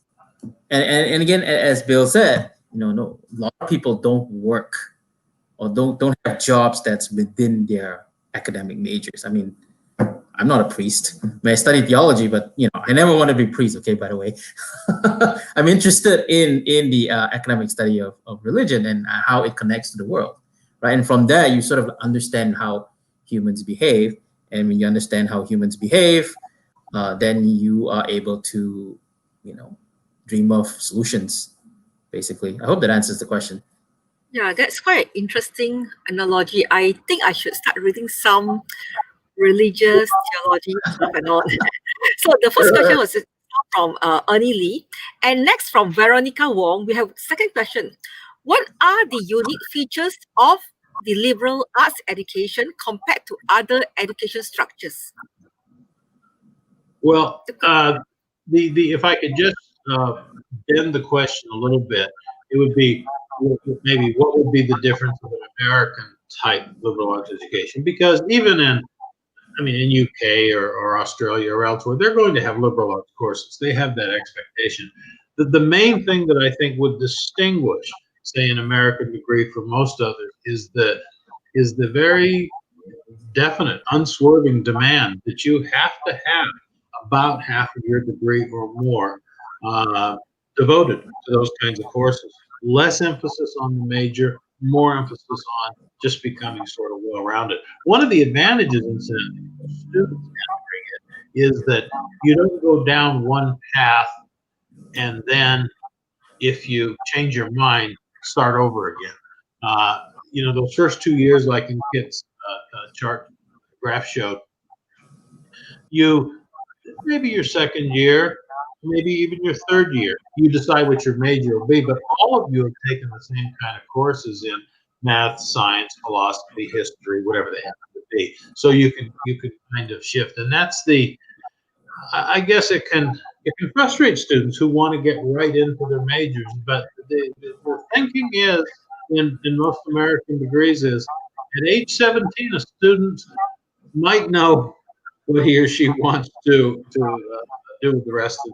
and again, as Bill said, a lot of people don't work or don't have jobs that's within their academic majors. I mean, I'm not a priest. I mean, I studied theology, but I never want to be a priest. Okay, by the way, I'm interested in the academic study of religion and how it connects to the world, right? And from there, you sort of understand how humans behave, and when you understand how humans behave, then you are able to, dream of solutions. Basically, I hope that answers the question. Yeah, that's quite an interesting analogy. I think I should start reading some religious theology stuff and all. So the first question was from Ernie Lee. And next from Veronica Wong, we have second question. What are the unique features of the liberal arts education compared to other education structures? Well, if I could just bend the question a little bit, it would be maybe what would be the difference of an American type liberal arts education? Because even in UK or Australia or elsewhere, they're going to have liberal arts courses. They have that expectation. The main thing that I think would distinguish, say, an American degree from most others is the very definite, unswerving demand that you have to have about half of your degree or more devoted to those kinds of courses. Less emphasis on the major, more emphasis on just becoming sort of well-rounded. One of the advantages in students entering it is that you don't go down one path and then, if you change your mind, start over again. Those first 2 years, like in Kit's chart graph showed, maybe your second year, maybe even your third year, you decide what your major will be, but all of you have taken the same kind of courses in math, science, philosophy, history, whatever they happen to be. So you can kind of shift. And that's I guess it can frustrate students who want to get right into their majors, but the thinking is, in most American degrees, is at age 17, a student might know what he or she wants to do with the rest of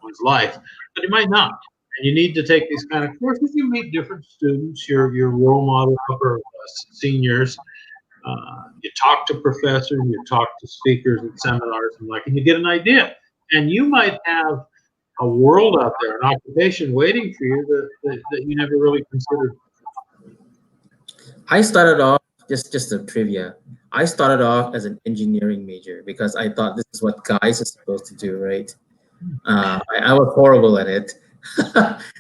someone's life, but you might not. And you need to take these kind of courses. You meet different students, your role model or seniors. You talk to professors, you talk to speakers at seminars and you get an idea. And you might have a world out there, an occupation waiting for you that you never really considered. I started off, just a trivia. I started off as an engineering major because I thought this is what guys are supposed to do, right? I was horrible at it.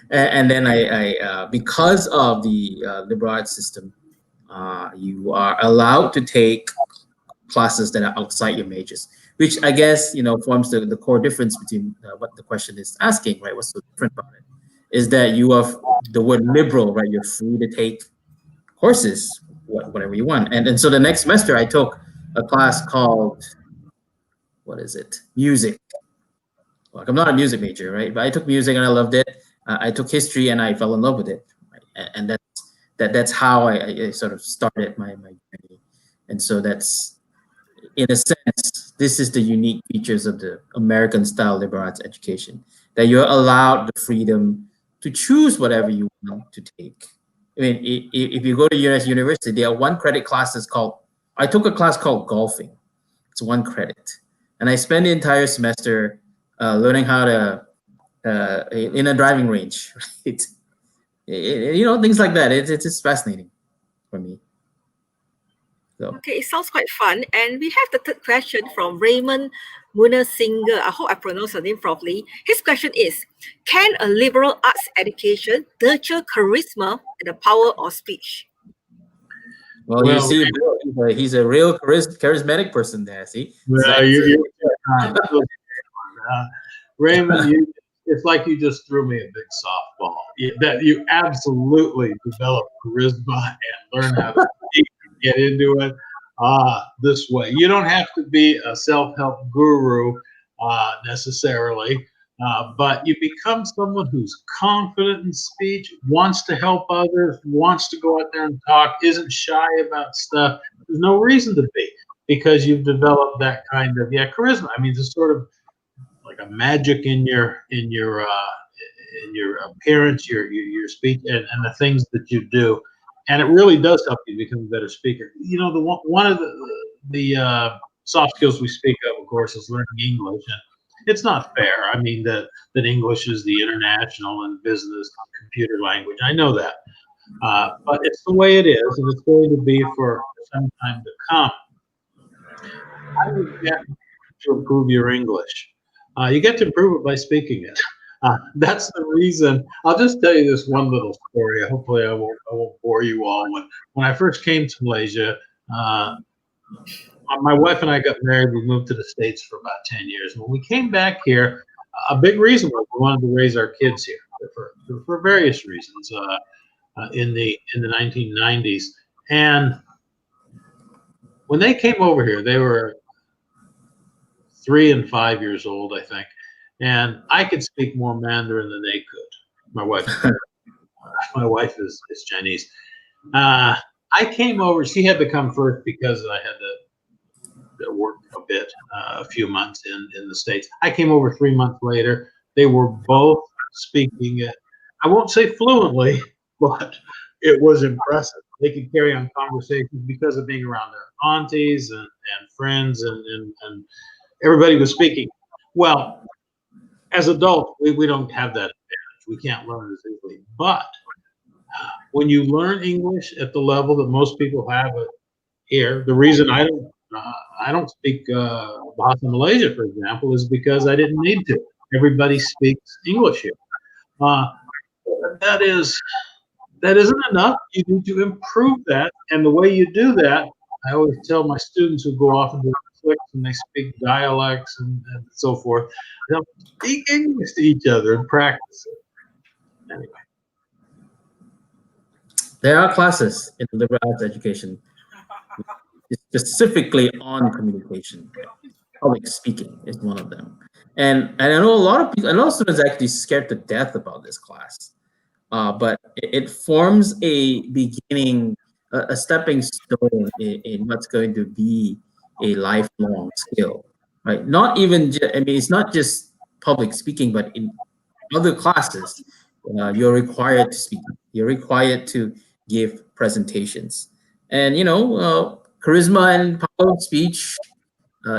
And then I because of the liberal arts system, you are allowed to take classes that are outside your majors, which I guess, forms the core difference between what the question is asking, right? What's so different about it is that you have the word liberal, right? You're free to take courses, whatever you want. And so the next semester I took a class called, what is it? Music. Like, I'm not a music major, right? But I took music and I loved it. I took history and I fell in love with it. Right? And that's how I sort of started my journey. And so that's, in a sense, this is the unique features of the American style liberal arts education, that you're allowed the freedom to choose whatever you want to take. I mean, if you go to US University, there are 1-credit classes I took a class called golfing. It's 1 credit. And I spent the entire semester learning how to, in a driving range, right? Things like that. It's just fascinating for me. So. Okay, it sounds quite fun. And we have the third question from Raymond Munasinger. I hope I pronounced her name properly. His question is, can a liberal arts education nurture charisma and the power of speech? Well, you see, he's a real charismatic person there, see? Raymond, it's like you just threw me a big softball. You absolutely develop charisma and learn how to speak and get into it this way. You don't have to be a self-help guru necessarily, but you become someone who's confident in speech, wants to help others, wants to go out there and talk, isn't shy about stuff. There's no reason to be, because you've developed that kind of charisma. I mean, it's sort of like a magic in your appearance, your speech, and the things that you do, and it really does help you become a better speaker. One of the soft skills we speak of course, is learning English, and it's not fair. I mean that English is the international and business computer language. I know that, but it's the way it is, and it's going to be for some time to come. How do you get to improve your English? You get to improve it by speaking it. That's the reason. I'll just tell you this one little story. Hopefully I won't bore you all. When I first came to Malaysia, my wife and I got married. We moved to the States for about 10 years. When we came back here, a big reason was we wanted to raise our kids here for various reasons in the 1990s. And when they came over here, they were 3 and 5 years old, I think. And I could speak more Mandarin than they could. My wife is Chinese. I came over. She had to come first because I had to work a bit, a few months in the States. I came over 3 months later. They were both speaking it. I won't say fluently, but it was impressive. They could carry on conversations because of being around their aunties and friends, and everybody was speaking. Well, as adults, we don't have that advantage. We can't learn as easily. But when you learn English at the level that most people have it here, the reason I don't speak Bahasa Malaysia, for example, is because I didn't need to. Everybody speaks English here. That isn't enough. You need to improve that, and the way you do that, I always tell my students who go off and do conflicts and they speak dialects and so forth, they'll speak English to each other and practice it. Anyway. There are classes in liberal arts education specifically on communication. Public speaking is one of them. And I know a lot of people, a lot of students are actually scared to death about this class. But it forms a beginning, a stepping stone in what's going to be a lifelong skill, right? Not even, I mean, it's not just public speaking, but in other classes, you're required to speak. You're required to give presentations. And, charisma and power of speech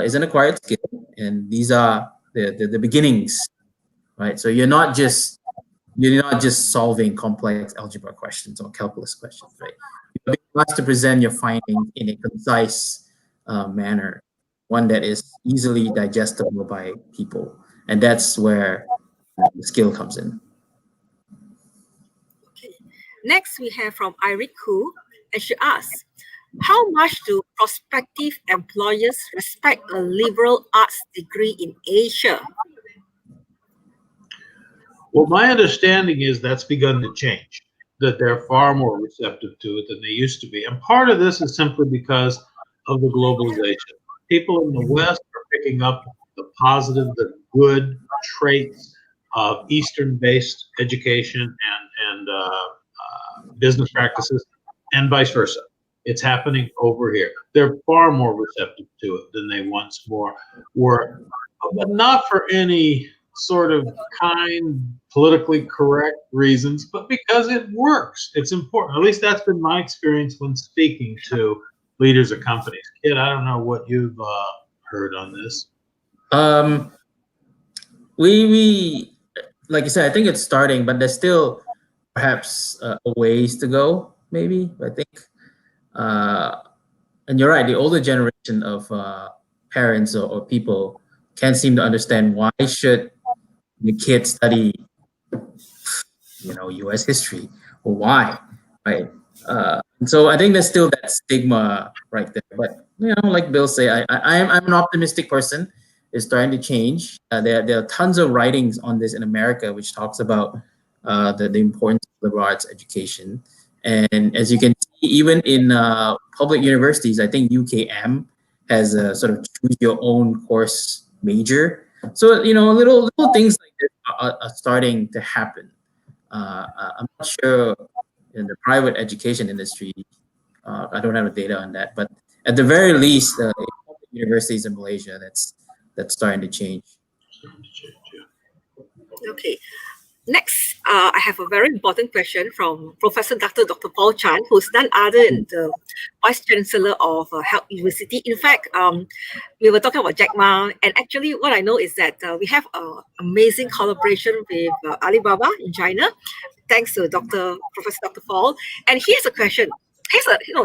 is an acquired skill. And these are the beginnings, right? So you're not just solving complex algebra questions or calculus questions, right? You're being asked to present your findings in a concise manner, one that is easily digestible by people, and that's where the skill comes in. Okay. Next, we have from Irik Hu, and she asks, how much do prospective employers respect a liberal arts degree in Asia? Well, my understanding is that's begun to change, that they're far more receptive to it than they used to be. And part of this is simply because of the globalization. People in the West are picking up the positive, the good traits of Eastern-based education and business practices, and vice versa. It's happening over here. They're far more receptive to it than they once were, but not for any sort of kind, politically correct reasons, but because it works. It's important. At least that's been my experience when speaking to leaders of companies. Kid, I don't know what you've heard on this. We like you said, I think it's starting, but there's still perhaps a ways to go. Maybe I think, and you're right. The older generation of parents or people can't seem to understand why should the kid study, U.S. history, or why, right? And so I think there's still that stigma right there. But like Bill say, I'm an optimistic person. It's starting to change. There are tons of writings on this in America, which talks about the importance of liberal arts education. And as you can see, even in public universities, I think UKM has a sort of choose your own course major. So little things like this are starting to happen. I'm not sure in the private education industry. I don't have the data on that, but at the very least, in public universities in Malaysia, that's starting to change. Okay. Next, I have a very important question from Professor Dr. Paul Chan, who's none other than the Vice Chancellor of Help University. In fact, we were talking about Jack Ma, and actually what I know is that we have an amazing collaboration with Alibaba in China, thanks to Professor Dr. Paul. And he has a question.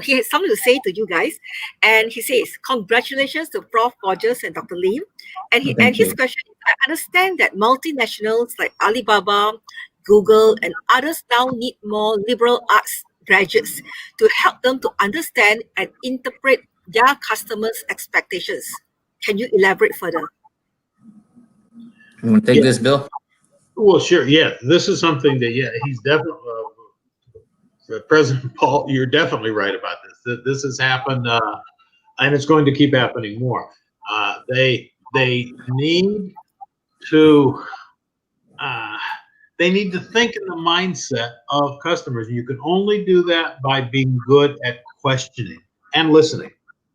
He has something to say to you guys, and he says, congratulations to Prof. Borges and Dr. Lim. And his question is, I understand that multinationals like Alibaba, Google, and others now need more liberal arts graduates to help them to understand and interpret their customers' expectations. Can you elaborate further? You want to take this, Bill? Well, sure. Yeah, this is something that, he's definitely, President Paul, you're definitely right about this. This has happened, and it's going to keep happening more. They need to think in the mindset of customers. You can only do that by being good at questioning and listening.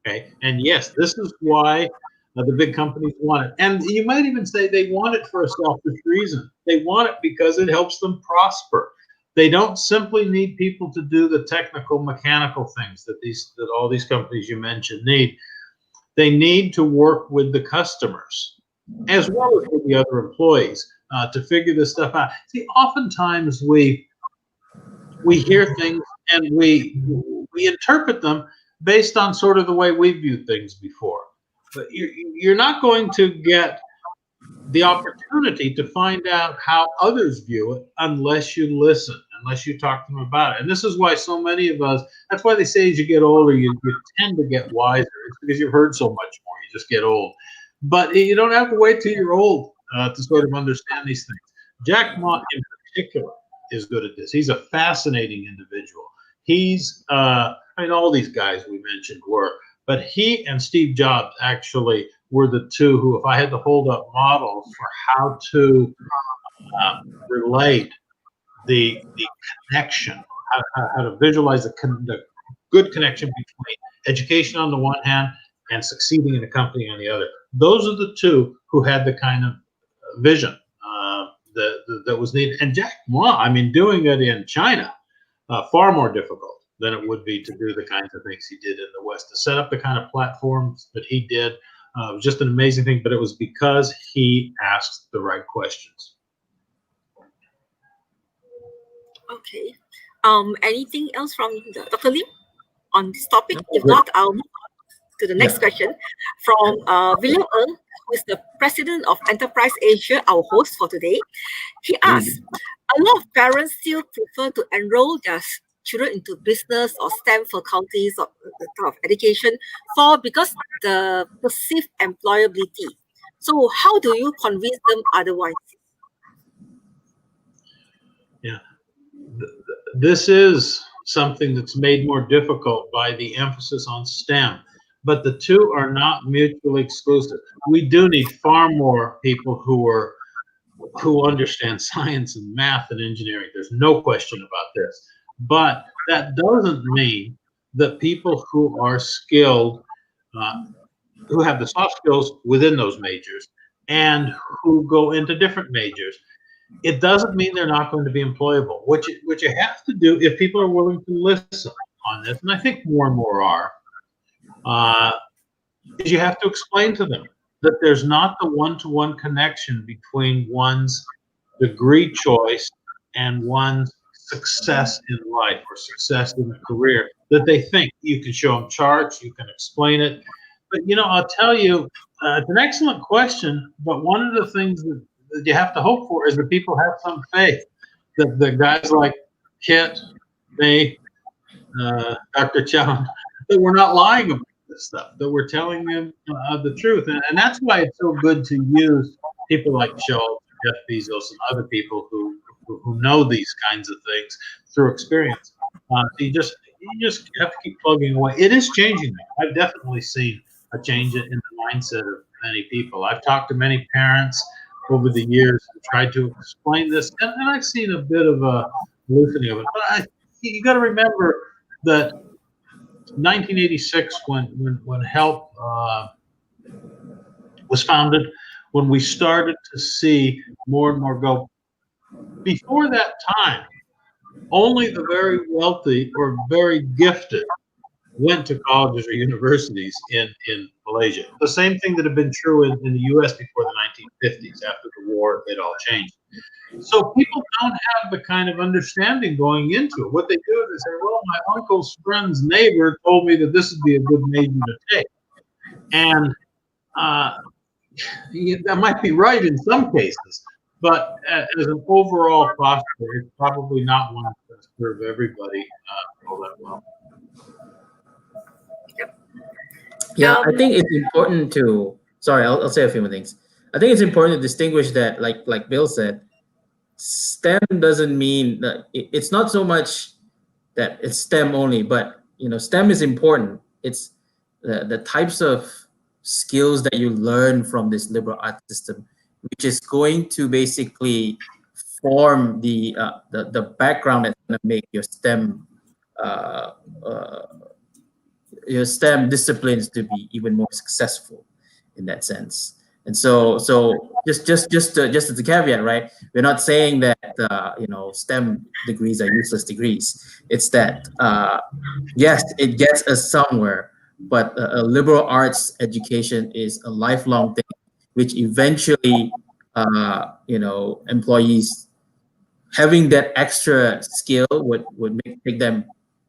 Okay, and yes, this is why the big companies want it. And you might even say they want it for a selfish reason. They want it because it helps them prosper. They don't simply need people to do the technical, mechanical things that all these companies you mentioned need. They need to work with the customers as well as with the other employees to figure this stuff out. See, oftentimes we hear things and we interpret them based on sort of the way we viewed things before. But you're not going to get the opportunity to find out how others view it unless you listen, unless you talk to them about it. And this is why so many of us, that's why they say as you get older, you tend to get wiser. It's because you've heard so much more, you just get old. But you don't have to wait till you're old to sort of understand these things. Jack Ma in particular is good at this. He's a fascinating individual. He's, all these guys we mentioned were, but he and Steve Jobs actually were the two who, if I had to hold up models for how to relate the connection, how to visualize the good connection between education on the one hand and succeeding in a company on the other. Those are the two who had the kind of vision that was needed. And Jack Ma, I mean, doing it in China, far more difficult than it would be to do the kinds of things he did in the West. To set up the kind of platforms that he did was just an amazing thing, but it was because he asked the right questions. Okay. Anything else from Dr. Lim on this topic? If not, I'll move on to the next question from William Ng, who is the president of Enterprise Asia, our host for today. He asks, a lot of parents still prefer to enroll their children into business or STEM faculties or the type of education because the perceived employability. So how do you convince them otherwise? Yeah. This is something that's made more difficult by the emphasis on STEM, but the two are not mutually exclusive. We do need far more people who understand science and math and engineering. There's no question about this. But that doesn't mean that people who are skilled, who have the soft skills within those majors and who go into different majors, it doesn't mean they're not going to be employable. What you have to do, if people are willing to listen on this, and I think more and more are, is you have to explain to them that there's not the one-to-one connection between one's degree choice and one's success in life or success in a career that they think. You can show them charts, you can explain it. But, you know, I'll tell you, it's an excellent question, but one of the things that you have to hope for is that people have some faith that the guys like Kit, me, Dr. Chow, that we're not lying about this stuff, that we're telling them the truth. And that's why it's so good to use people like Schultz, Jeff Bezos, and other people who know these kinds of things through experience. You just have to keep plugging away. It is changing. I've definitely seen a change in the mindset of many people. I've talked to many parents over the years and tried to explain this, and I've seen a bit of a loosening of it. But you got to remember that 1986, when HELP was founded, when we started to see more and more go. Before that time, only the very wealthy or very gifted went to colleges or universities in Malaysia. The same thing that had been true in the US before the 1950s. After the war, it all changed. So people don't have the kind of understanding going into it. What they do is they say, well, my uncle's friend's neighbor told me that this would be a good major to take. And that might be right in some cases, but as an overall posture, it's probably not one that serves everybody all that well. Yeah, I think it's important to. Sorry, I'll say a few more things. I think it's important to distinguish that, like Bill said, STEM doesn't mean that it's not so much that it's STEM only, but STEM is important. It's the types of skills that you learn from this liberal arts system, which is going to basically form the background that's going to make your STEM disciplines to be even more successful in that sense. And so just as a caveat, right? We're not saying that STEM degrees are useless degrees. It's that yes, it gets us somewhere, but a liberal arts education is a lifelong thing, which eventually employees having that extra skill would take them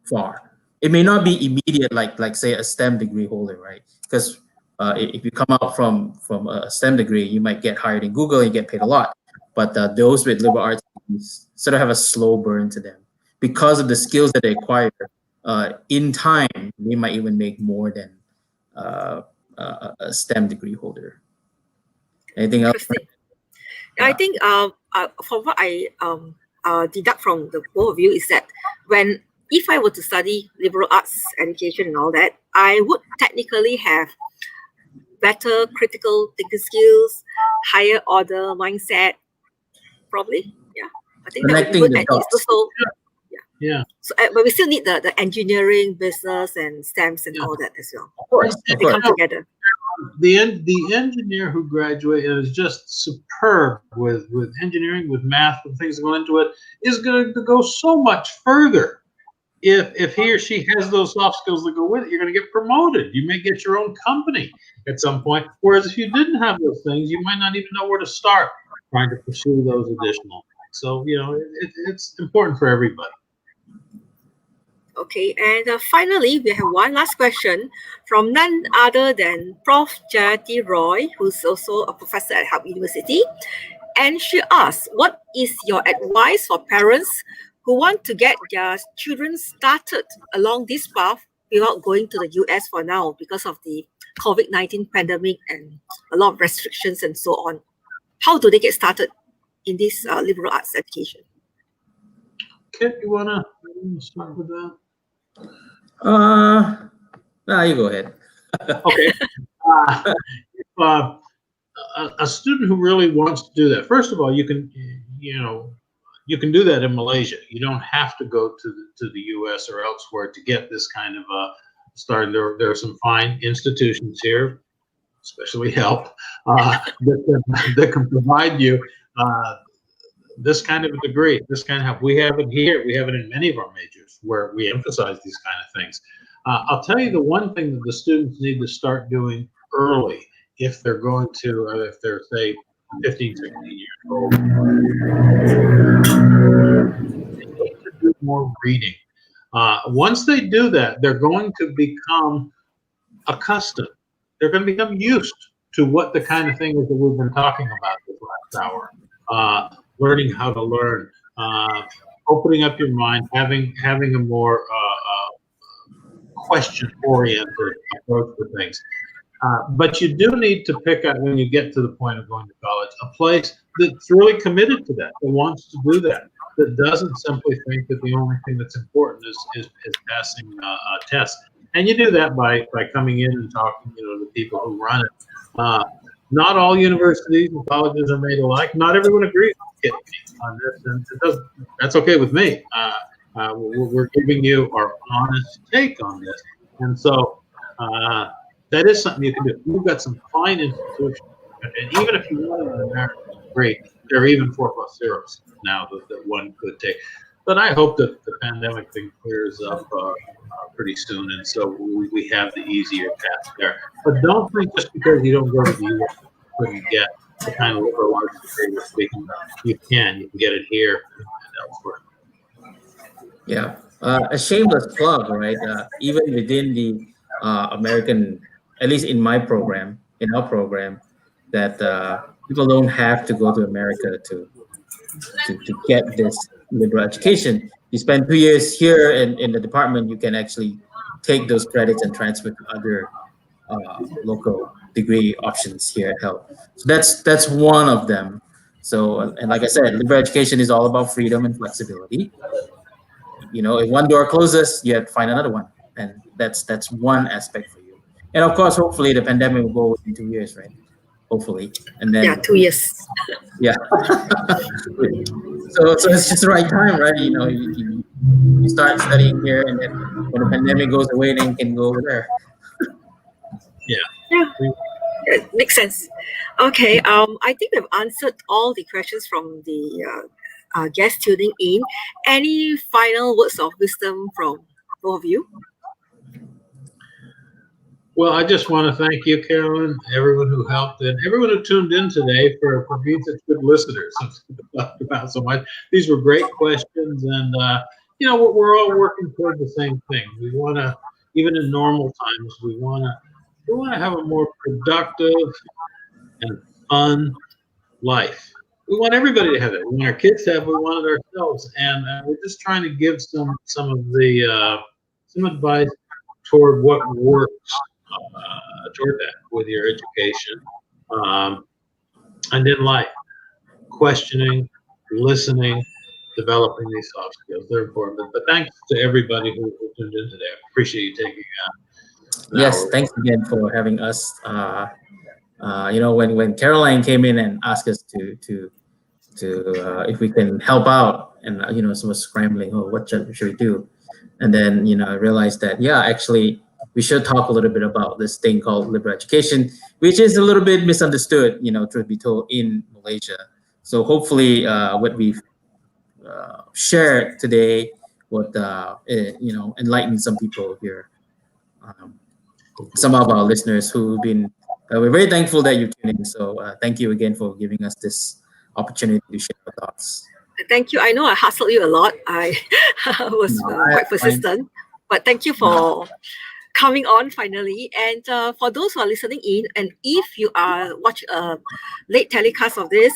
far. It may not be immediate, like say a STEM degree holder, right? Because if you come out from a STEM degree, you might get hired in Google and you get paid a lot. But those with liberal arts degrees sort of have a slow burn to them because of the skills that they acquire. In time, they might even make more than a STEM degree holder. Anything else? Yeah. I think from what I deduct from the both of you is that if I were to study liberal arts education and all that, I would technically have better critical thinking skills, higher order mindset, probably. Yeah, I think that would be good. And it's also, yeah. So, but we still need the engineering, business, and STEMs and all that as well. Of course. They come together. the engineer who graduated is just superb with engineering, with math, with things that go into it, is going to go so much further. If he or she has those soft skills that go with it, you're going to get promoted. You may get your own company at some point. Whereas if you didn't have those things, you might not even know where to start trying to pursue those additional things. So, it's important for everybody. Okay, and finally, we have one last question from none other than Prof. Jayati Roy, who's also a professor at Harvard University. And she asks, what is your advice for parents who want to get their children started along this path without going to the US for now because of the COVID-19 pandemic and a lot of restrictions and so on? How do they get started in this liberal arts education? Kit, you want to start with that? You go ahead. Okay. A student who really wants to do that, first of all, you can do that in Malaysia. You don't have to go to the U.S. or elsewhere to get this kind of start. There are some fine institutions here, especially HELP, that can provide you this kind of a degree, this kind of help. We have it here. We have it in many of our majors where we emphasize these kind of things. I'll tell you the one thing that the students need to start doing early if they're going to, if they're, say, 15, 16 years old, they need to do more reading. Once they do that, they're going to become accustomed. They're going to become used to what the kind of thing is that we've been talking about this last hour. Learning how to learn, opening up your mind, having a more question-oriented approach to things. But you do need to pick out, when you get to the point of going to college, a place that's really committed to that wants to do that doesn't simply think that the only thing that's important is passing a test. And you do that by coming in and talking, to people who run it. Not all universities and colleges are made alike. Not everyone agrees on this, and that's okay with me. We're giving you our honest take on this, and so that is something you can do. We've got some fine institutions, and even if you want an American degree, there are even 4+0s now that one could take. But I hope that the pandemic thing clears up pretty soon, and so we have the easier path there. But don't think just because you don't go to the U.S. you couldn't get the kind of liberal arts degree we're speaking about. You can get it here and elsewhere. Yeah, a shameless plug, right? Even within the American, at least in my program, in our program, that people don't have to go to America to get this liberal education. You spend 2 years here in the department, you can actually take those credits and transfer to other local degree options here at HELP. So that's one of them. So, and like I said, liberal education is all about freedom and flexibility. If one door closes, you have to find another one, and that's one aspect for you. And of course, hopefully, the pandemic will go within 2 years, right? Hopefully, and then 2 years. Yeah. so it's just the right time, right? You start studying here, and then when the pandemic goes away, then you can go over there. Yeah. It makes sense. Okay. I think we've answered all the questions from the guests tuning in. Any final words of wisdom from both of you? Well, I just want to thank you, Carolyn, everyone who helped, and everyone who tuned in today for being such good listeners. Talked about so much. These were great questions, and we're all working toward the same thing. We want to, even in normal times, we want to have a more productive and fun life. We want everybody to have it. We want our kids to have it. We want it ourselves, and we're just trying to give some of the some advice toward what works. Toward that with your education and in life, questioning, listening, developing these soft skills. They're important. But thanks to everybody who tuned in today. I appreciate you taking Yes, thanks again for having us. When Caroline came in and asked us to if we can help out, and so was scrambling, what should we do? And then I realized that actually we should talk a little bit about this thing called liberal education, which is a little bit misunderstood, truth be told, in Malaysia. So hopefully, what we've shared today would, enlighten some people here. Some of our listeners who've been, we're very thankful that you tuned in. So thank you again for giving us this opportunity to share our thoughts. Thank you. I know I hustled you a lot. I was quite persistent, but thank you for coming on finally. And for those who are listening in, and if you are watching a late telecast of this,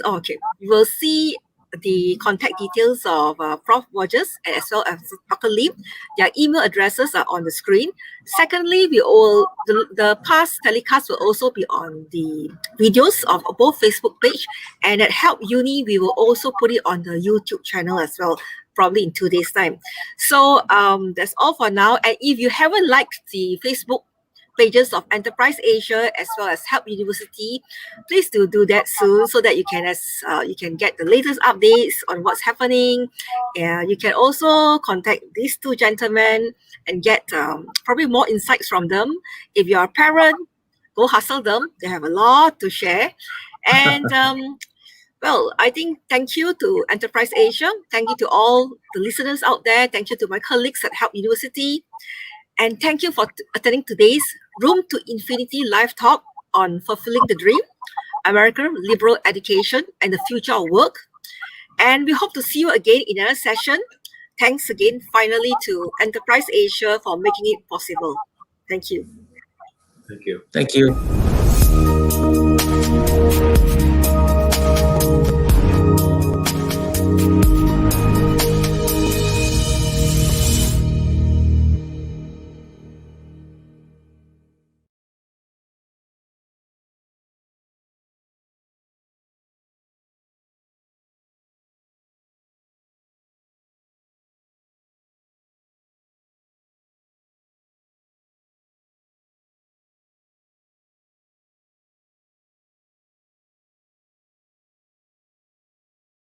you will see the contact details of Prof. Borges as well as Dr. Lim. Their email addresses are on the screen. Secondly, the past telecasts will also be on the videos of both Facebook page, and at Help Uni, we will also put it on the YouTube channel as well, probably in 2 days' time. So that's all for now. And if you haven't liked the Facebook pages of Enterprise Asia as well as Help University, please do that soon so that you can get the latest updates on what's happening. You can also contact these two gentlemen and get probably more insights from them. If you're a parent, go hustle them. They have a lot to share. And well, I think thank you to Enterprise Asia. Thank you to all the listeners out there. Thank you to my colleagues at Help University. And thank you for attending today's Room to Infinity live talk on Fulfilling the Dream, American Liberal Education and the Future of Work. And we hope to see you again in another session. Thanks again, finally, to Enterprise Asia for making it possible. Thank you. Thank you. Thank you.